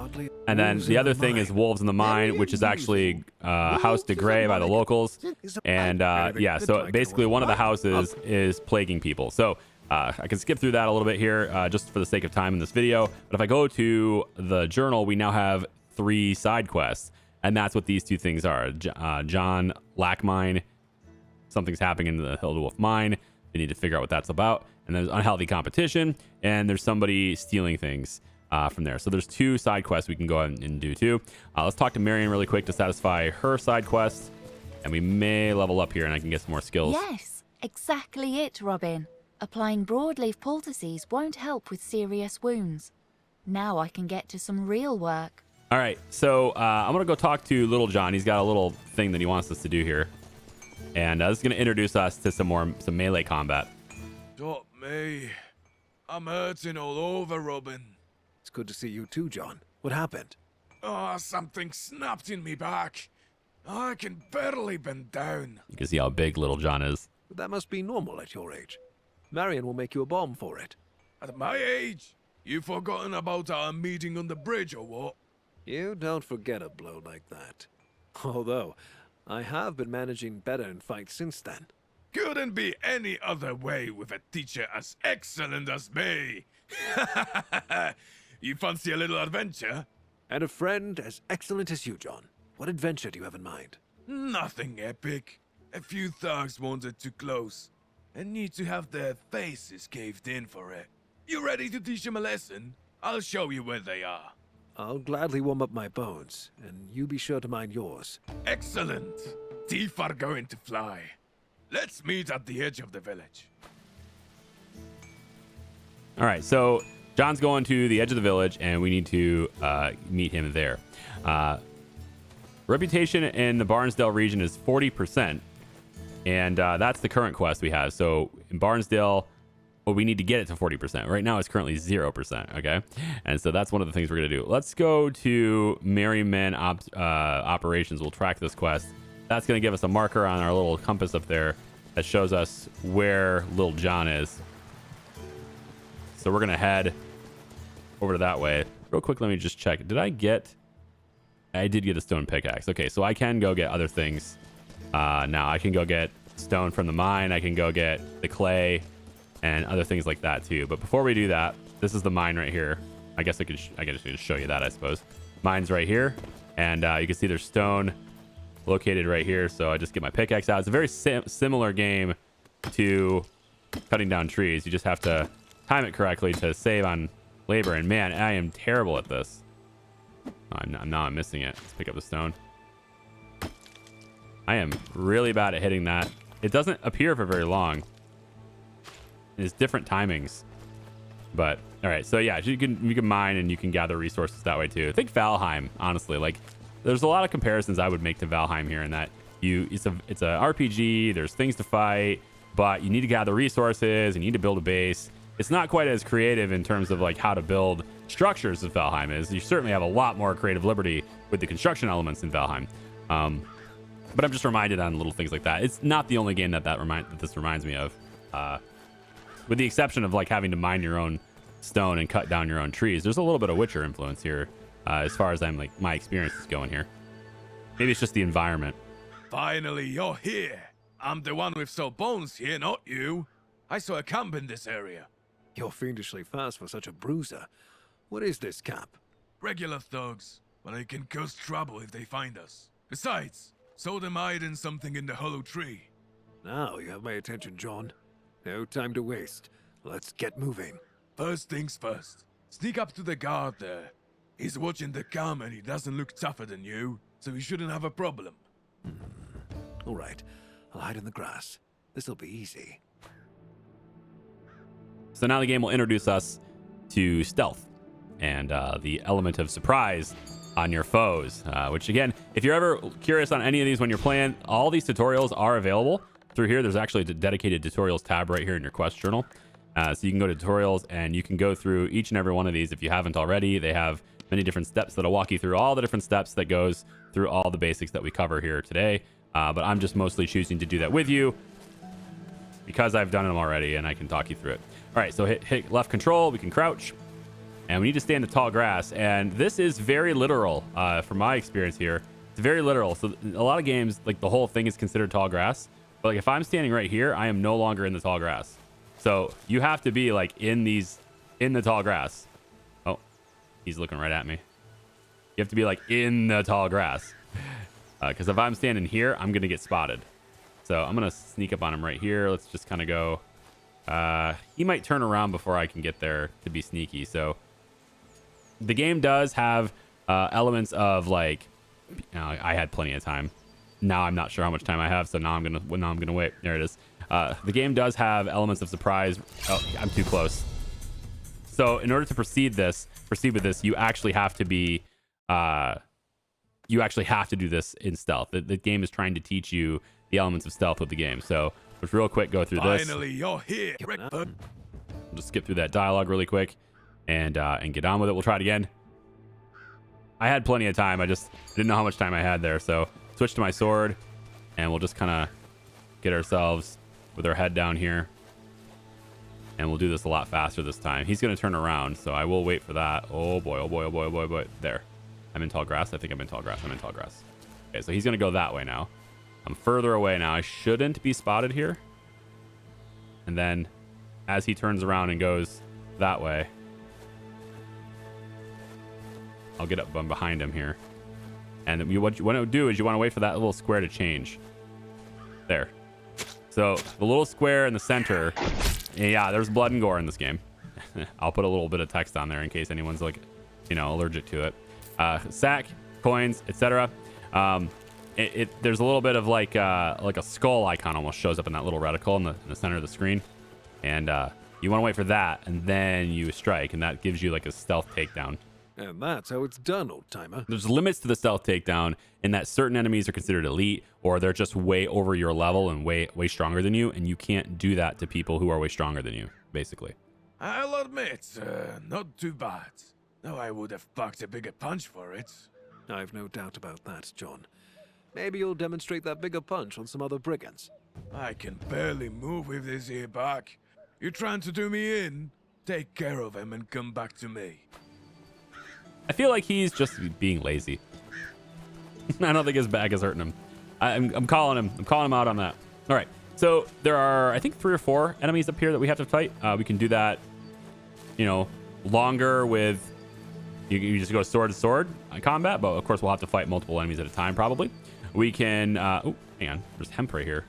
And then the other thing is wolves in the mine, which is actually House de Grey by the locals. And yeah, so basically one of the houses is plaguing people. So I can skip through that a little bit here just for the sake of time in this video. But if I go to the journal, we now have 3 side quests. And that's what these 2 things are. John Lackmine. Something's happening in the Hill Wolf mine. They need to figure out what that's about. And there's unhealthy competition, and there's somebody stealing things from there. So there's 2 side quests we can go ahead and do too. Let's talk to Marion really quick to satisfy her side quest, and we may level up here and I can get some more skills. Yes, exactly it, Robin. Applying broadleaf poultices won't help with serious wounds. Now I can get to some real work. All right, so I'm going to go talk to Little John. He's got a little thing that he wants us to do here. And this is going to introduce us to some melee combat. Stop me. I'm hurting all over, Robin. It's good to see you too, John. What happened? Oh, something snapped in me back. I can barely bend down. You can see how big little John is. But that must be normal at your age. Marion will make you a bomb for it. At my age, you forgotten about our meeting on the bridge or what? You don't forget a blow like that. Although, I have been managing better in fights since then. Couldn't be any other way with a teacher as excellent as me. You fancy a little adventure? And a friend as excellent as you, John. What adventure do you have in mind? Nothing epic. A few thugs wandered too close and need to have their faces caved in for it. You ready to teach them a lesson? I'll show you where they are. I'll gladly warm up my bones, and you be sure to mind yours. Excellent. Teeth are going to fly. Let's meet at the edge of the village. All right, so John's going to the edge of the village, and we need to meet him there. Reputation in the Barnsdale region is 40%, and that's the current quest we have. So in Barnsdale, well, we need to get it to 40%. Right now, it's currently 0%, okay? And so that's one of the things we're going to do. Let's go to Merrymen Operations. We'll track this quest. That's going to give us a marker on our little compass up there that shows us where Little John is. So we're going to head over to that way. Real quick, let me just check. I did get a stone pickaxe. Okay, so I can go get other things. Now, I can go get stone from the mine. I can go get the clay and other things like that too. But before we do that, this is the mine right here. I guess I can just show you that, I suppose. Mine's right here. And you can see there's stone located right here. So I just get my pickaxe out. It's a very similar game to cutting down trees. You just have to time it correctly to save on labor. And man, I am terrible at this. I'm missing it. Let's pick up the stone. I am really bad at hitting that. It doesn't appear for very long. It's different timings. But all right, so yeah, you can mine and you can gather resources that way too. I think Valheim, honestly, like there's a lot of comparisons I would make to Valheim here in that it's a RPG, there's things to fight, but you need to gather resources and you need to build a base. It's not quite as creative in terms of like how to build structures as Valheim is. You certainly have a lot more creative liberty with the construction elements in Valheim. But I'm just reminded on little things like that. It's not the only game that this reminds me of. With the exception of like having to mine your own stone and cut down your own trees. There's a little bit of Witcher influence here, as far as my experience is going here. Maybe it's just the environment. Finally, you're here. I'm the one with sore bones here, not you. I saw a camp in this area. You're fiendishly fast for such a bruiser. What is this camp? Regular thugs, but they can cause trouble if they find us. Besides, saw them hiding something in the hollow tree. Now you have my attention, John. No time to waste. Let's get moving. First things first. Sneak up to the guard there. He's watching the camp and he doesn't look tougher than you, so he shouldn't have a problem. All right, I'll hide in the grass. This'll be easy. So now the game will introduce us to stealth and the element of surprise on your foes, which again, if you're ever curious on any of these when you're playing, all these tutorials are available through here. There's actually a dedicated tutorials tab right here in your quest journal. So you can go to tutorials and you can go through each and every one of these if you haven't already. They have many different steps that'll walk you through all the different steps that goes through all the basics that we cover here today. But I'm just mostly choosing to do that with you because I've done them already and I can talk you through it. All right, so hit left control, we can crouch, and we need to stay in the tall grass. And this is very literal from my experience here. It's very literal. So a lot of games, like the whole thing is considered tall grass. But like if I'm standing right here, I am no longer in the tall grass. So you have to be like in the tall grass. Oh, he's looking right at me. You have to be like in the tall grass. Because if I'm standing here, I'm going to get spotted. So I'm going to sneak up on him right here. Let's just kind of go. He might turn around before I can get there to be sneaky. So the game does have elements of like, I had plenty of time. Now I'm not sure how much time I have, so now I'm gonna wait. There it is. The game does have elements of surprise. Oh, I'm too close. So in order to proceed with this, you actually have to do this in stealth. The game is trying to teach you the elements of stealth with the game. So let's real quick go through this. Finally, you're here, Rickford. We'll just skip through that dialogue really quick and get on with it. We'll try it again. I had plenty of time. I just didn't know how much time I had there. So switch to my sword, and we'll just kind of get ourselves with our head down here. And we'll do this a lot faster this time. He's going to turn around, so I will wait for that. Oh boy, oh boy, oh boy, oh boy, oh boy. There. I'm in tall grass. I think I'm in tall grass. I'm in tall grass. Okay, so he's going to go that way now. I'm further away now. I shouldn't be spotted here. And then as he turns around and goes that way, I'll get up behind him here. And what you want to do is you want to wait for that little square to change. There. So the little square in the center. Yeah, there's blood and gore in this game. I'll put a little bit of text on there in case anyone's like, allergic to it. Sack, coins, etc. There's a little bit of like a skull icon almost shows up in that little reticle in the center of the screen. And you want to wait for that, and then you strike, and that gives you like a stealth takedown. And that's how it's done, old timer. There's limits to the stealth takedown in that certain enemies are considered elite, or they're just way over your level and way stronger than you, and you can't do that to people who are way stronger than you, basically. I'll admit, not too bad. Though I would have packed a bigger punch for it. I've no doubt about that, John. Maybe you'll demonstrate that bigger punch on some other brigands. I can barely move with this here back. You trying to do me in? Take care of him and come back to me. I feel like he's just being lazy. I don't think his back is hurting him. I'm calling him. I'm calling him out on that. All right. So there are, I think, 3 or 4 enemies up here that we have to fight. We can do that, longer with, you just go sword to sword combat. But of course, we'll have to fight multiple enemies at a time, probably. We can, oh, hang on. There's hemp right here.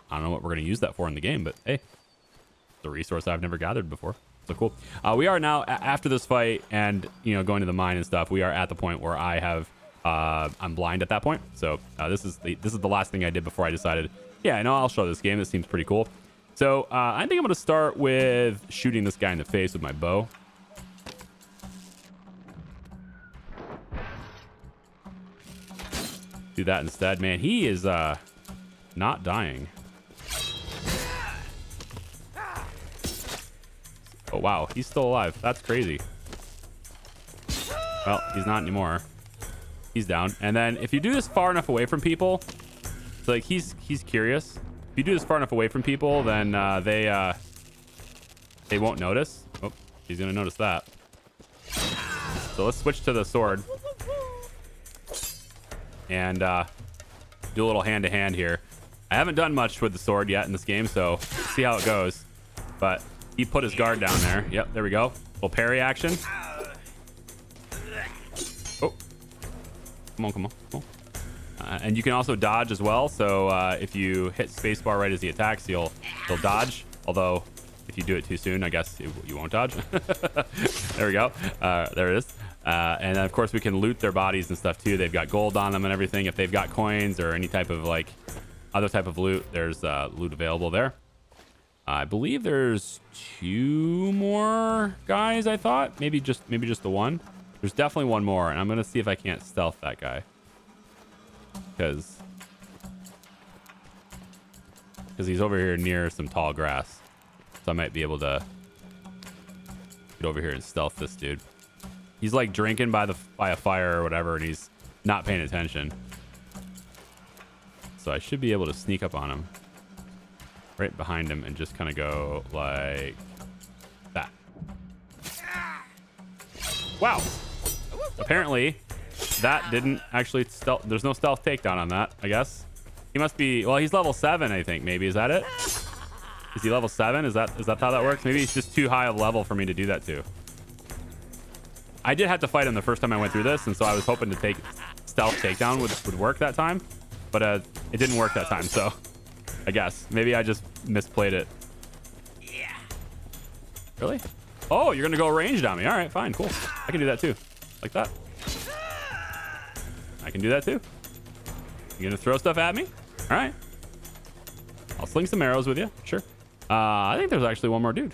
I don't know what we're going to use that for in the game, but hey, it's a resource I've never gathered before. So cool. We are now after this fight and going to the mine and stuff. We are at the point where I have I'm blind at that point. So this is the last thing I did before I decided, yeah, no, I'll show this game. This seems pretty cool. So I think I'm going to start with shooting this guy in the face with my bow. Do that instead. Man, he is not dying. Oh, wow. He's still alive. That's crazy. Well, he's not anymore. He's down. And then if you do this far enough away from people, it's like he's curious. If you do this far enough away from people, then they won't notice. Oh, he's going to notice that. So let's switch to the sword. And do a little hand-to-hand here. I haven't done much with the sword yet in this game, so let's see how it goes. But he put his guard down there. Yep, there we go. Little parry action. Oh. Come on. And you can also dodge as well. So if you hit spacebar right as he attacks, he'll dodge. Although, if you do it too soon, I guess you won't dodge. There we go. There it is. And then, of course, we can loot their bodies and stuff, too. They've got gold on them and everything. If they've got coins or any type of, other type of loot, there's loot available there. I believe there's 2 more guys, I thought. Maybe just the one. There's definitely one more, and I'm going to see if I can't stealth that guy. Because he's over here near some tall grass. So I might be able to get over here and stealth this dude. He's like drinking by a fire or whatever, and he's not paying attention. So I should be able to sneak up on him. Right behind him and just kind of go like that. Wow. Apparently, that didn't actually stealth. There's no stealth takedown on that, I guess. He must be, well, he's level 7, I think, maybe. Is that it? Is he level 7? Is that how that works? Maybe he's just too high of level for me to do that too. I did have to fight him the first time I went through this, and so I was hoping to take stealth takedown would work that time. But it didn't work that time, so I guess. Maybe I just misplayed it. Yeah. Really? Oh, you're going to go ranged on me. All right, fine, cool. I can do that too. Like that. I can do that too. You going to throw stuff at me? All right. I'll sling some arrows with you. Sure. I think there's actually one more dude.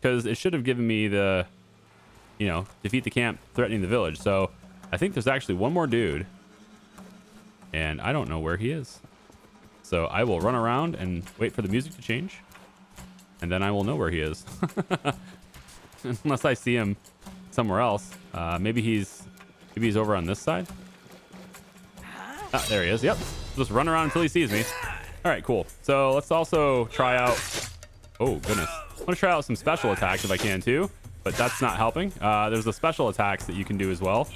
Because it should have given me the, defeat the camp, threatening the village. So I think there's actually one more dude. And I don't know where he is. So I will run around and wait for the music to change. And then I will know where he is. Unless I see him somewhere else. Maybe he's over on this side. Ah, there he is. Yep. Just run around until he sees me. All right, cool. So let's also try out... Oh, goodness. I want to try out some special attacks if I can, too. But that's not helping. There's the special attacks that you can do as well.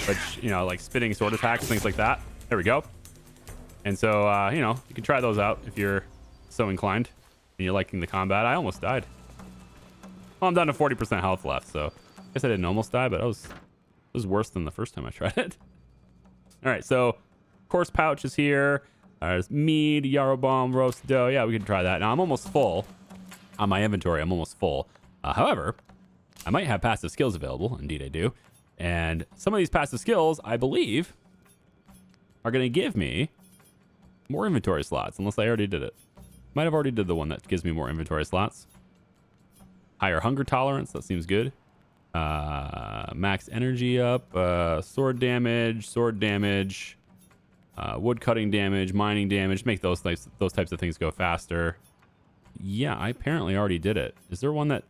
Which, you know, like spitting sword attacks, things like that. There we go. And so, you know, you can try those out if you're so inclined and you're liking the combat. I almost died. Well, I'm down to 40% health left, so I guess I didn't almost die, but it was worse than the first time I tried it. All right, so course pouch is here. There's mead, yarrow bomb, roast dough. Yeah, we can try that. Now I'm almost full on my inventory. I'm almost full. However, I might have passive skills available. Indeed, I do. And some of these passive skills, I believe, are going to give me more inventory slots, unless I already did it. Might have already did the one that gives me more inventory slots. Higher hunger tolerance. That seems good. Max energy up. Sword damage. Wood cutting damage. Mining damage. Make those types of things go faster. Yeah, I apparently already did it. Is there one that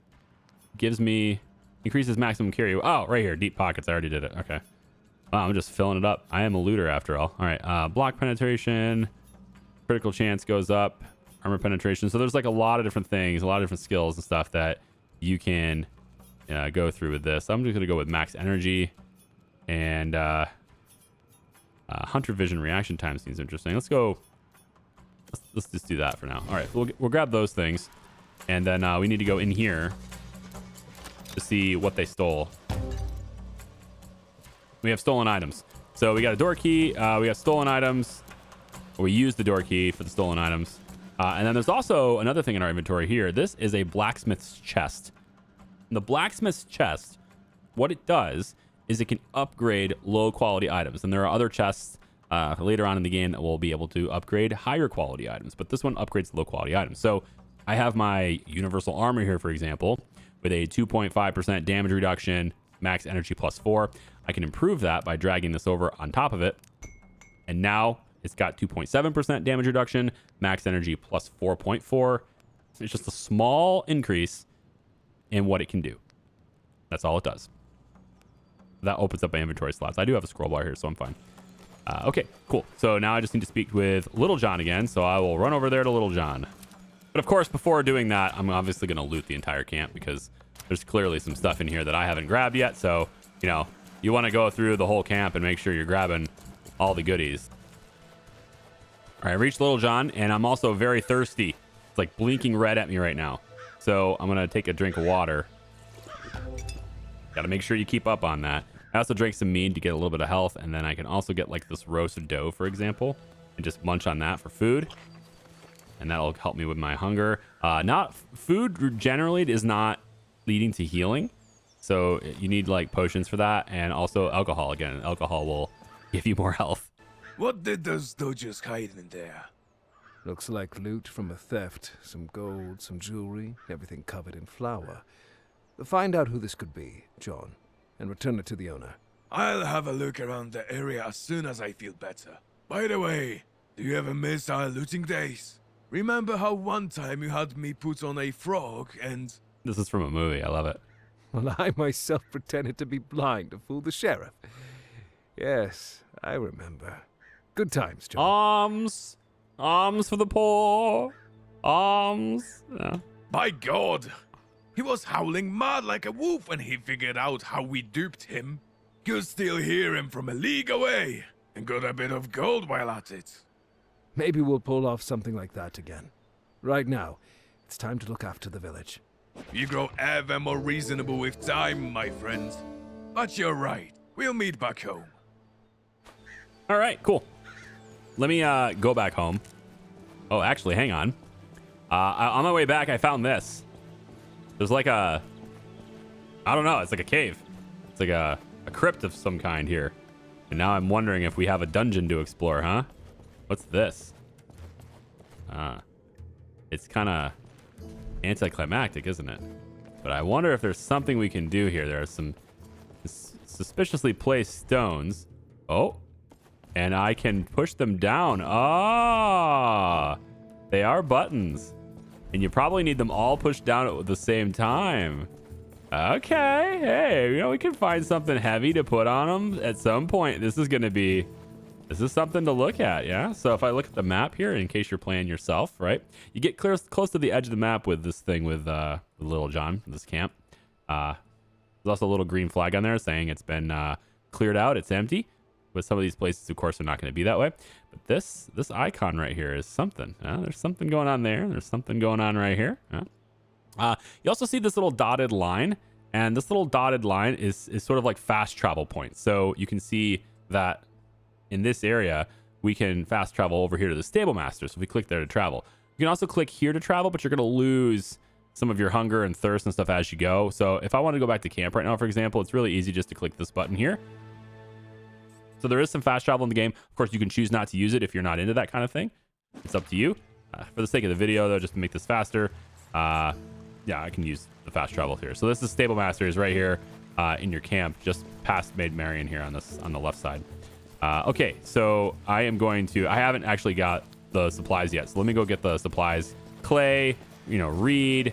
gives me... increases maximum carry? Oh, right here. Deep pockets. I already did it. Okay. Wow, I'm just filling it up. I am a looter after all. All right. Block penetration. Critical chance goes up. Armor penetration. So there's like a lot of different things, a lot of different skills and stuff that you can go through with this. I'm just going to go with max energy. And hunter vision reaction time seems interesting. Let's go. Let's just do that for now. All right. We'll grab those things. And then we need to go in here to see what they stole. We have stolen items. So we got a door key. We got stolen items. We used the door key for the stolen items. And then there's also another thing in our inventory here. This is a blacksmith's chest. And the blacksmith's chest, what it does is it can upgrade low quality items. And there are other chests later on in the game that will be able to upgrade higher quality items. But this one upgrades low quality items. So I have my universal armor here, for example, with a 2.5% damage reduction, max energy +4. I can improve that by dragging this over on top of it. And now it's got 2.7% damage reduction, max energy +4.4. It's just a small increase in what it can do. That's all it does. That opens up my inventory slots. I do have a scroll bar here, so I'm fine. Okay, cool. So now I just need to speak with Little John again. So I will run over there to Little John. But of course, before doing that, I'm obviously going to loot the entire camp because there's clearly some stuff in here that I haven't grabbed yet. So, you know, you want to go through the whole camp and make sure you're grabbing all the goodies. All right, I reached Little John, and I'm also very thirsty. It's like blinking red at me right now. So I'm going to take a drink of water. Got to make sure you keep up on that. I also drank some mead to get a little bit of health, and then I can also get like this roasted dough, for example, and just munch on that for food. And that'll help me with my hunger. Food generally is not leading to healing. So you need like potions for that, and also alcohol. Again, alcohol will give you more health. What did those dodgers hide in there? Looks like loot from a theft. Some gold, some jewelry, everything covered in flour. Find out who this could be, John, and return it to the owner. I'll have a look around the area as soon as I feel better. By the way, do you ever miss our looting days? Remember how one time you had me put on a frog and... This is from a movie. I love it. Well, I myself pretended to be blind to fool the sheriff. Yes, I remember. Good times, John. Alms for the poor. Alms. Yeah. By God! He was howling mad like a wolf when he figured out how we duped him. Could still hear him from a league away, and got a bit of gold while at it. Maybe we'll pull off something like that again. Right now, it's time to look after the village. You grow ever more reasonable with time, my friend. But you're right. We'll meet back home. All right, cool. Let me go back home. Oh, actually, hang on. On my way back, I found this. There's like a... I don't know. It's like a cave. It's like a crypt of some kind here. And now I'm wondering if we have a dungeon to explore, huh? What's this? It's kind of anticlimactic, isn't it? But I wonder if there's something we can do here. There are some suspiciously placed stones. Oh, and I can push them down. Ah, they are buttons, and you probably need them all pushed down at the same time. Okay, hey, you know, we can find something heavy to put on them at some point. This is something to look at, yeah? So if I look at the map here, in case you're playing yourself, right? You get close to the edge of the map with this thing with Little John, this camp. There's also a little green flag on there saying it's been cleared out, it's empty. But some of these places, of course, are not going to be that way. But this icon right here is something. There's something going on there. There's something going on right here. You also see this little dotted line, and this little dotted line is sort of like fast travel points. So you can see that in this area, we can fast travel over here to the Stable Master. So if we click there to travel, you can also click here to travel, but you're going to lose some of your hunger and thirst and stuff as you go. So if I want to go back to camp right now, for example, it's really easy just to click this button here. So there is some fast travel in the game. Of course, you can choose not to use it if you're not into that kind of thing. It's up to you. For the sake of the video, though, just to make this faster, yeah, I can use the fast travel here. So this is Stable Master is right here in your camp, just past Maid Marian here on the left side. Okay, so I haven't actually got the supplies yet. So let me go get the supplies. Clay, reed,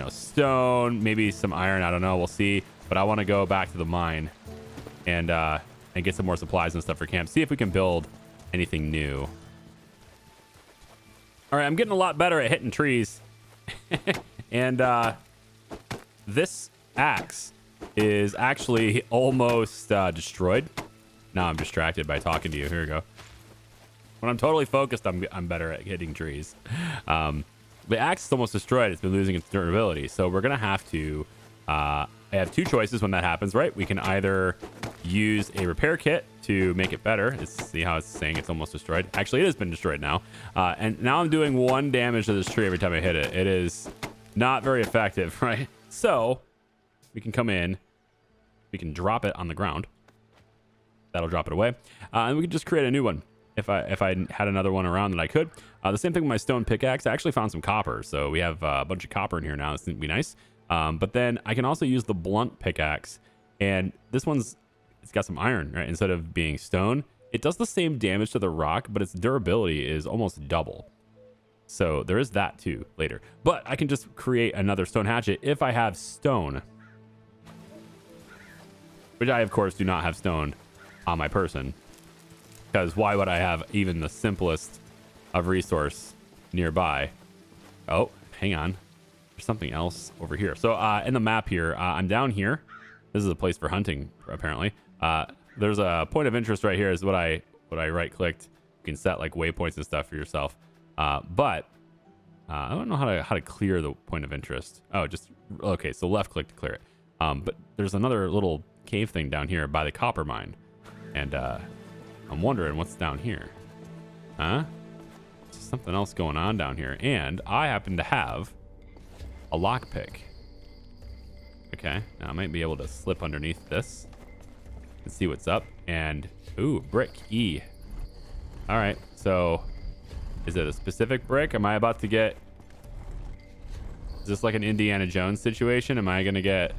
stone, maybe some iron. I don't know. We'll see. But I want to go back to the mine and get some more supplies and stuff for camp. See if we can build anything new. All right, I'm getting a lot better at hitting trees. And this axe is actually almost destroyed. Now I'm distracted by talking to you. Here we go. When I'm totally focused, I'm better at hitting trees. The axe is almost destroyed. It's been losing its durability. So we're going to have to... I have two choices when that happens, right? We can either use a repair kit to make it better. See how it's saying it's almost destroyed. Actually, it has been destroyed now. And now I'm doing 1 damage to this tree every time I hit it. It is not very effective, right? So we can come in. We can drop it on the ground. That'll drop it away. And we can just create a new one. If I had another one around that I could. The same thing with my stone pickaxe. I actually found some copper. So we have a bunch of copper in here now. This would be nice. But then I can also use the blunt pickaxe. And this it's got some iron, right? Instead of being stone. It does the same damage to the rock, but its durability is almost double. So there is that too later. But I can just create another stone hatchet if I have stone. Which I, of course, do not have stone on my person. Because why would I have even the simplest of resource nearby? Oh, hang on. There's something else over here. So in the map here, I'm down here. This is a place for hunting, apparently. There's a point of interest right here is what I right-clicked. You can set like waypoints and stuff for yourself. But I don't know how to clear the point of interest. Oh, okay. So left-click to clear it. But there's another little cave thing down here by the copper mine. And I'm wondering what's down here. Huh? There's something else going on down here. And I happen to have a lockpick. Okay. Now I might be able to slip underneath this and see what's up. And, ooh, brick. E. All right. So, is it a specific brick? Am I about to get... Is this like an Indiana Jones situation? Am I going to get...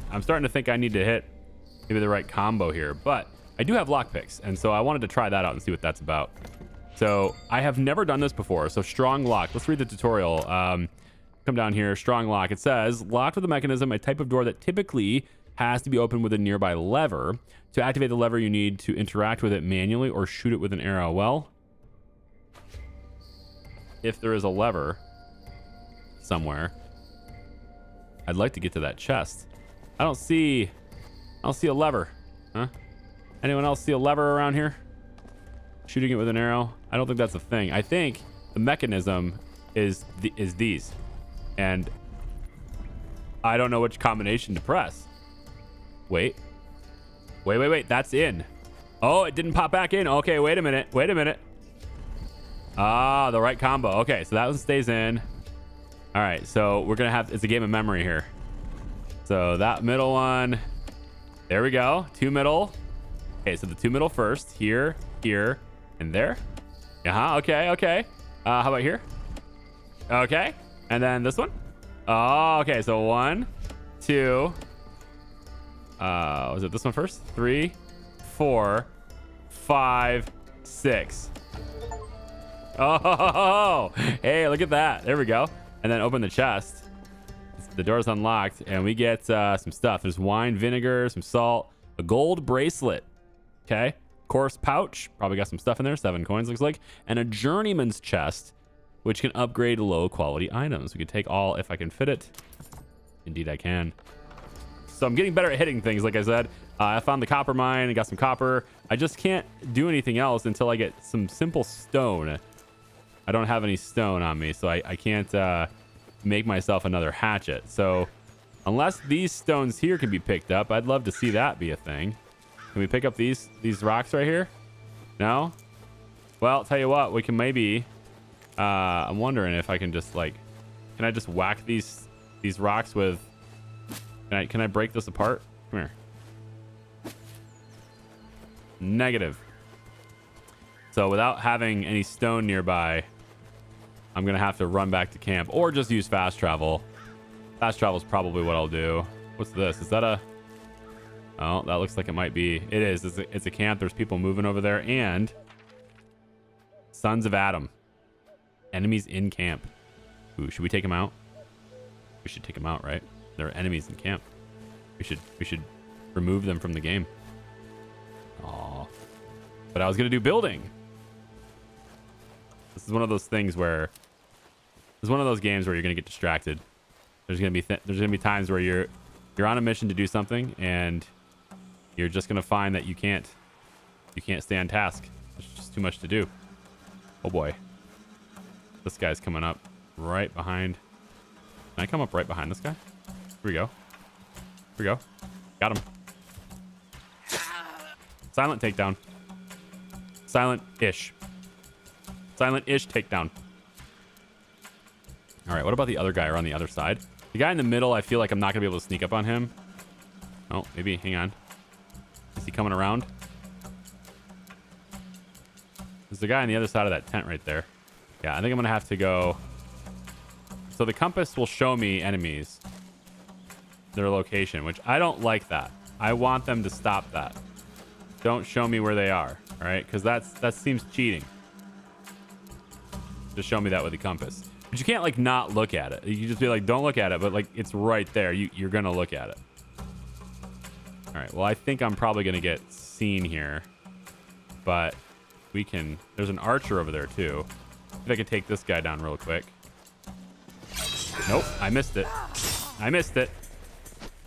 I'm starting to think I need to hit maybe the right combo here, but I do have lockpicks, and so I wanted to try that out and see what that's about. So I have never done this before. So strong lock. Let's read the tutorial. Come down here. Strong lock. It says locked with a mechanism, a type of door that typically has to be opened with a nearby lever. To activate the lever, you need to interact with it manually or shoot it with an arrow. Well, if there is a lever somewhere, I'd like to get to that chest. I don't see a lever. Huh? Anyone else see a lever around here? Shooting it with an arrow? I don't think that's a thing. I think the mechanism is these. And I don't know which combination to press. Wait. That's in. Oh, it didn't pop back in. Okay, wait a minute. Ah, the right combo. Okay, so that one stays in. All right, so we're going to have... It's a game of memory here. So that middle one... There we go. 2 middle. Okay, so the 2 middle first. Here, and there. Okay. How about here? Okay. And then this one. Oh, okay. So 1, 2. Was it this one first? 3, 4, 5, 6. Oh, hey, look at that. There we go. And then open the chest. The door's unlocked, and we get some stuff. There's wine, vinegar, some salt, a gold bracelet. Okay. Coarse pouch. Probably got some stuff in there. 7 coins, looks like. And a journeyman's chest, which can upgrade low quality items. We can take all if I can fit it. Indeed, I can. So I'm getting better at hitting things, like I said. I found the copper mine and got some copper. I just can't do anything else until I get some simple stone. I don't have any stone on me, so I can't make myself another hatchet. So unless these stones here can be picked up, I'd love to see that be a thing. Can we pick up these rocks right here? No? Well, I'll tell you what, we can maybe... I'm wondering if I can just, like... Can I just whack these rocks with... Can I break this apart? Come here. Negative. So without having any stone nearby, I'm going to have to run back to camp or just use fast travel. Fast travel is probably what I'll do. What's this? Is that a... Oh, that looks like it might be. It is. It's a camp. There's people moving over there. And Sons of Adam. Enemies in camp. Ooh, should we take them out? We should take them out, right? There are enemies in camp. We should remove them from the game. Aw. But I was going to do building. This is one of those things where... This is one of those games where you're going to get distracted. There's going to be times where you're on a mission to do something and you're just going to find that you can't stay on task. There's just too much to do. Oh boy. This guy's coming up right behind. Can I come up right behind this guy? Here we go. Here we go. Got him. Silent takedown. Silent-ish. Silent-ish takedown. All right, what about the other guy or on the other side? The guy in the middle, I feel like I'm not going to be able to sneak up on him. Oh, maybe. Hang on. Is he coming around? There's the guy on the other side of that tent right there. Yeah, I think I'm going to have to go... So the compass will show me enemies. Their location, which I don't like that. I want them to stop that. Don't show me where they are, all right? Because that seems cheating. Just show me that with the compass. But you can't, like, not look at it. You can just be like, don't look at it, but, like, it's right there. You're going to look at it. All right, well, I think I'm probably going to get seen here. But we can... There's an archer over there, too. If I could take this guy down real quick. Nope, I missed it. I missed it.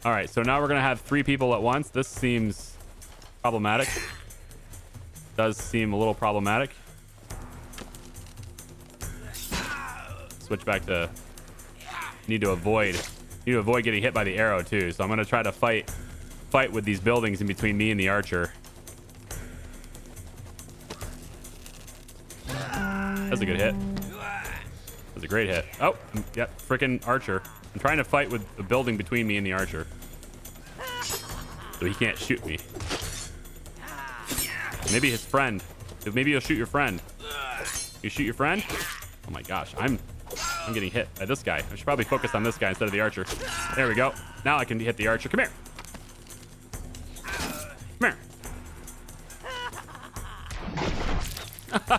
All right, so now we're going to have 3 people at once. This seems problematic. Does seem a little problematic. Switch back to... Need to avoid getting hit by the arrow, too. So I'm going to try to fight with these buildings in between me and the archer. That's a good hit. That's a great hit. Oh, yep, freaking archer. I'm trying to fight with the building between me and the archer. So he can't shoot me. Maybe his friend. Maybe he'll shoot your friend. You shoot your friend? Oh my gosh, I'm getting hit by this guy. I should probably focus on this guy instead of the archer. There we go. Now I can hit the archer. Come here. Come here.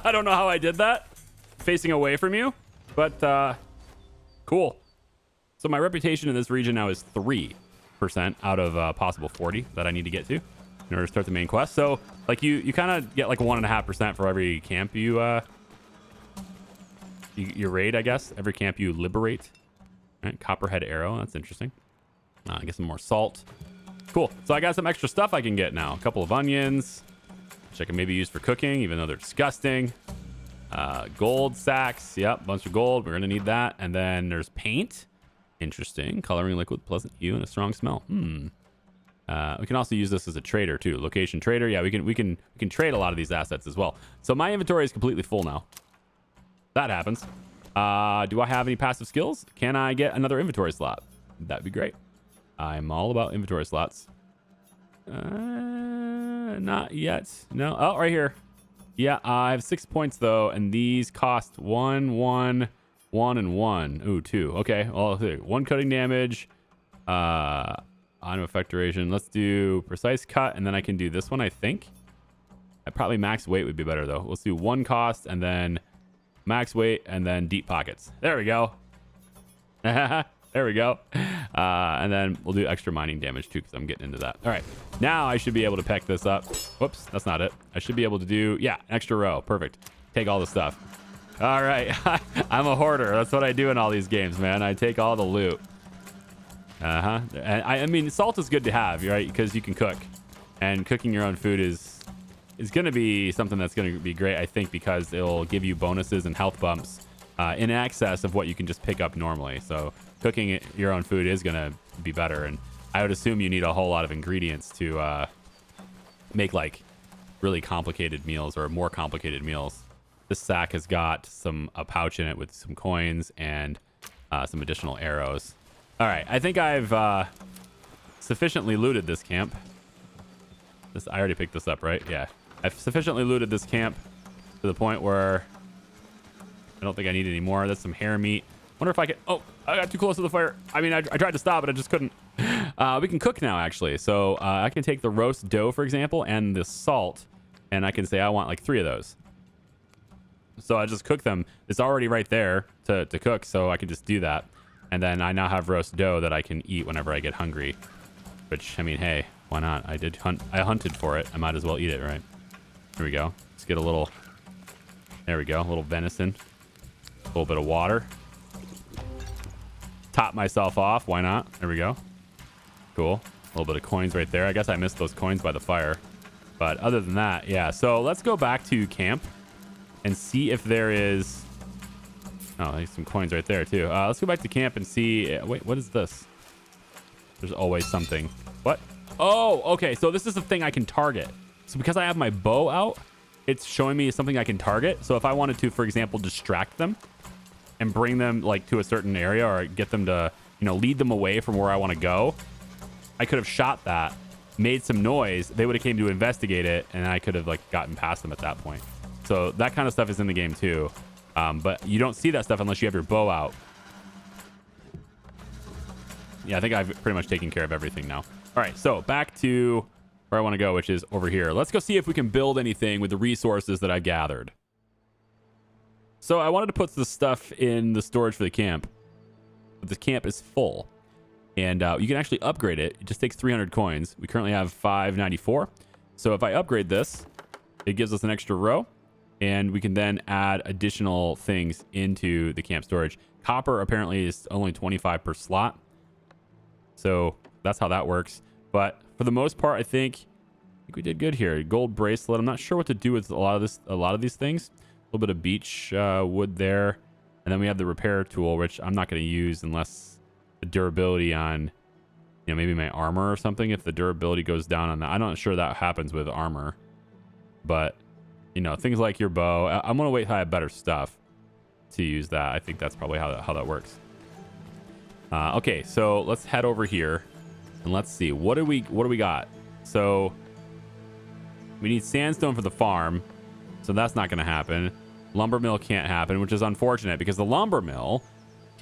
I don't know how I did that. Facing away from you. But, cool. So my reputation in this region now is 3% out of possible 40 that I need to get to in order to start the main quest. So, like, you kind of get, like, 1.5% for every camp you raid, I guess. Every camp you liberate. All right, copperhead arrow. That's interesting. Get some more salt. Cool. So I got some extra stuff I can get now. A couple of onions, which I can maybe use for cooking, even though they're disgusting. Gold sacks. Yep, bunch of gold. We're going to need that. And then there's paint. Interesting. Coloring liquid, pleasant hue, and a strong smell. We can also use this as a trader, too. Location trader. Yeah, we can trade a lot of these assets as well. So my inventory is completely full now. That happens. Do I have any passive skills? Can I get another inventory slot? That'd be great. I'm all about inventory slots. Not yet. No. Oh, right here. Yeah, I have 6 points, though, and these cost 1, 1, 1, and 1. Ooh, 2. Okay, well, 1 cutting damage, 100 auto effect duration. Let's do precise cut, and then I can do this one, I think. Probably max weight would be better, though. Let's do 1 cost, and then max weight, and then deep pockets. There we go. There we go. And then we'll do extra mining damage, too, because I'm getting into that. All right. Now I should be able to peck this up. Whoops, that's not it. I should be able to do, yeah, extra row. Perfect. Take all the stuff. All right. I'm a hoarder. That's what I do in all these games, man. I take all the loot. And I mean, salt is good to have, right? Because you can cook. And cooking your own food is going to be something that's going to be great, I think, because it'll give you bonuses and health bumps in excess of what you can just pick up normally. So cooking your own food is going to be better. And I would assume you need a whole lot of ingredients to make like really complicated meals or more complicated meals. This sack has got a pouch in it with some coins and some additional arrows. All right, I think I've sufficiently looted this camp. I already picked this up, right? Yeah. I've sufficiently looted this camp to the point where I don't think I need any more. That's some hare meat. Wonder if I can... Oh, I got too close to the fire. I mean, I tried to stop it. I just couldn't. We can cook now, actually. So I can take the roast dough, for example, and the salt, and I can say I want like 3 of those. So I just cook them. It's already right there to cook, so I can just do that. And then I now have roast dough that I can eat whenever I get hungry. Which, I mean, hey, why not? I hunted for it. I might as well eat it, right? Here we go. Let's get a little... There we go. A little venison. A little bit of water. Top myself off. Why not? There we go. Cool. A little bit of coins right there. I guess I missed those coins by the fire. But other than that, yeah. So let's go back to camp and see if there is... Oh, there's some coins right there, too. Let's go back to camp and see... Wait, what is this? There's always something. What? Oh, okay. So this is the thing I can target. So because I have my bow out, it's showing me something I can target. So if I wanted to, for example, distract them and bring them like to a certain area or get them to, lead them away from where I want to go, I could have shot that, made some noise. They would have came to investigate it, and I could have like gotten past them at that point. So that kind of stuff is in the game too. But you don't see that stuff unless you have your bow out. Yeah, I think I've pretty much taken care of everything now. All right, so back to where I want to go, which is over here. Let's go see if we can build anything with the resources that I gathered. So I wanted to put this stuff in the storage for the camp, but the camp is full. And you can actually upgrade it. It just takes 300 coins. We currently have 594. So if I upgrade this, it gives us an extra row. And we can then add additional things into the camp storage. Copper apparently is only 25 per slot. So that's how that works. But for the most part, I think we did good here. Gold bracelet. I'm not sure what to do with a lot of these things. A little bit of beech wood there. And then we have the repair tool, which I'm not going to use unless the durability on, maybe my armor or something. If the durability goes down on that. I'm not sure that happens with armor. But... things like your bow. I'm going to wait till I have better stuff to use that. I think that's probably how that works. Okay, so let's head over here and let's see. What do we got? So we need sandstone for the farm. So that's not going to happen. Lumber mill can't happen, which is unfortunate because the lumber mill,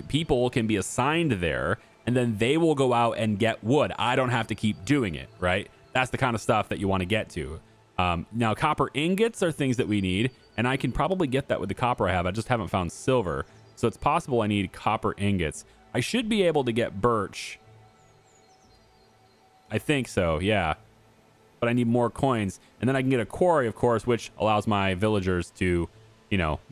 people can be assigned there and then they will go out and get wood. I don't have to keep doing it, right? That's the kind of stuff that you want to get to. Now, copper ingots are things that we need, and I can probably get that with the copper I have. I just haven't found silver, so it's possible I need copper ingots. I should be able to get birch. I think so, yeah. But I need more coins, and then I can get a quarry, of course, which allows my villagers to,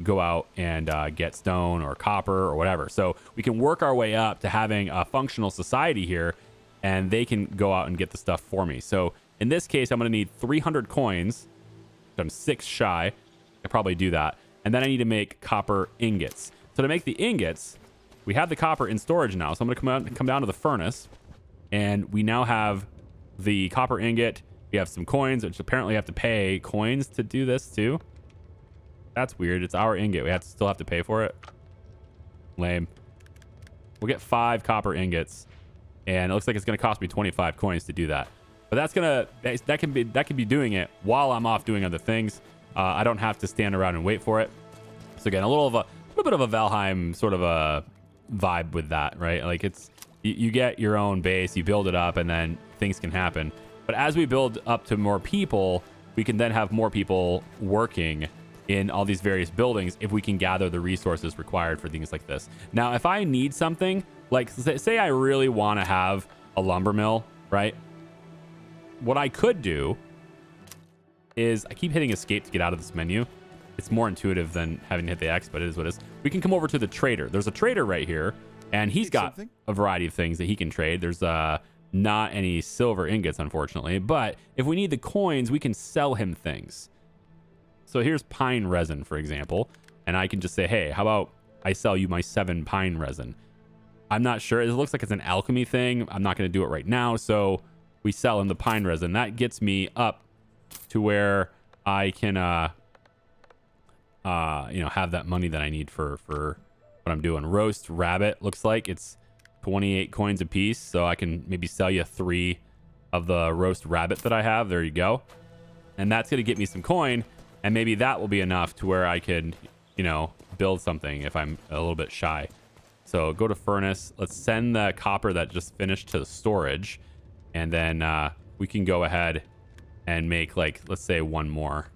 go out and get stone or copper or whatever. So we can work our way up to having a functional society here, and they can go out and get the stuff for me. So... in this case, I'm going to need 300 coins. I'm 6 shy. I could probably do that. And then I need to make copper ingots. So to make the ingots, we have the copper in storage now. So I'm going to come down to the furnace. And we now have the copper ingot. We have some coins, which apparently have to pay coins to do this too. That's weird. It's our ingot. We still have to pay for it. Lame. We'll get 5 copper ingots. And it looks like it's going to cost me 25 coins to do that. But that can be doing it while I'm off doing other things. I don't have to stand around and wait for it. So again, a little bit of a Valheim sort of a vibe with that, right? Like it's you get your own base, you build it up, and then things can happen. But as we build up to more people, we can then have more people working in all these various buildings if we can gather the resources required for things like this. Now, if I need something, like say I really want to have a lumber mill, right? What I could do is, I keep hitting escape to get out of this menu. It's more intuitive than having to hit the X, but it is what it is. We can come over to the trader. There's a trader right here, and he's got a variety of things that he can trade. There's not any silver ingots, unfortunately, but if we need the coins, we can sell him things. So here's pine resin, for example, and I can just say, hey, how about I sell you my 7 pine resin? I'm not sure. It looks like it's an alchemy thing. I'm not going to do it right now, so we sell him the pine resin. That gets me up to where I can, have that money that I need for what I'm doing. Roast rabbit looks like it's 28 coins a piece, so I can maybe sell you 3 of the roast rabbit that I have. There you go. And that's going to get me some coin, and maybe that will be enough to where I could, build something if I'm a little bit shy. So go to furnace. Let's send the copper that just finished to the storage, and then we can go ahead and make, like, let's say 1 more.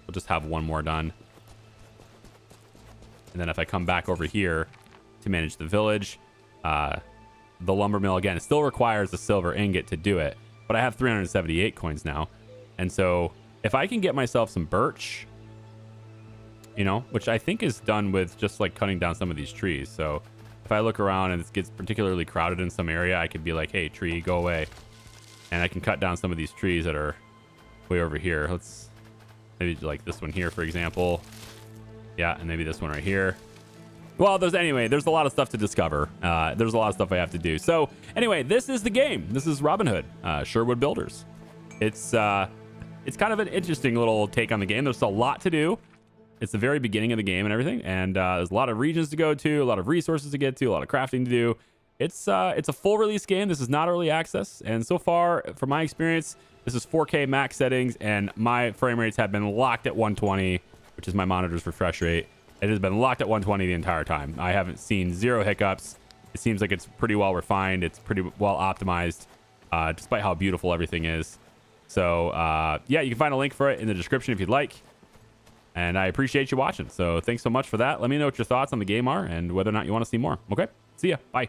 We'll just have 1 more done. And then if I come back over here to manage the village, the lumber mill, again, it still requires a silver ingot to do it, but I have 378 coins now. And so if I can get myself some birch, which I think is done with just like cutting down some of these trees. So if I look around and it gets particularly crowded in some area, I could be like, hey, tree, go away. And I can cut down some of these trees that are way over here. Let's maybe like this one here, for example. Yeah, and maybe this one right here. Well, there's a lot of stuff to discover. There's a lot of stuff I have to do. So anyway, this is the game. This is Robin Hood, Sherwood Builders. It's kind of an interesting little take on the game. There's a lot to do. It's the very beginning of the game and everything. And there's a lot of regions to go to, a lot of resources to get to, a lot of crafting to do. It's a full release game. This is not early access. And so far, from my experience, this is 4K max settings, and my frame rates have been locked at 120, which is my monitor's refresh rate. It has been locked at 120 the entire time. I haven't seen 0 hiccups. It seems like it's pretty well refined. It's pretty well optimized, despite how beautiful everything is. So, yeah, you can find a link for it in the description if you'd like. And I appreciate you watching. So thanks so much for that. Let me know what your thoughts on the game are and whether or not you want to see more. Okay? See ya. Bye.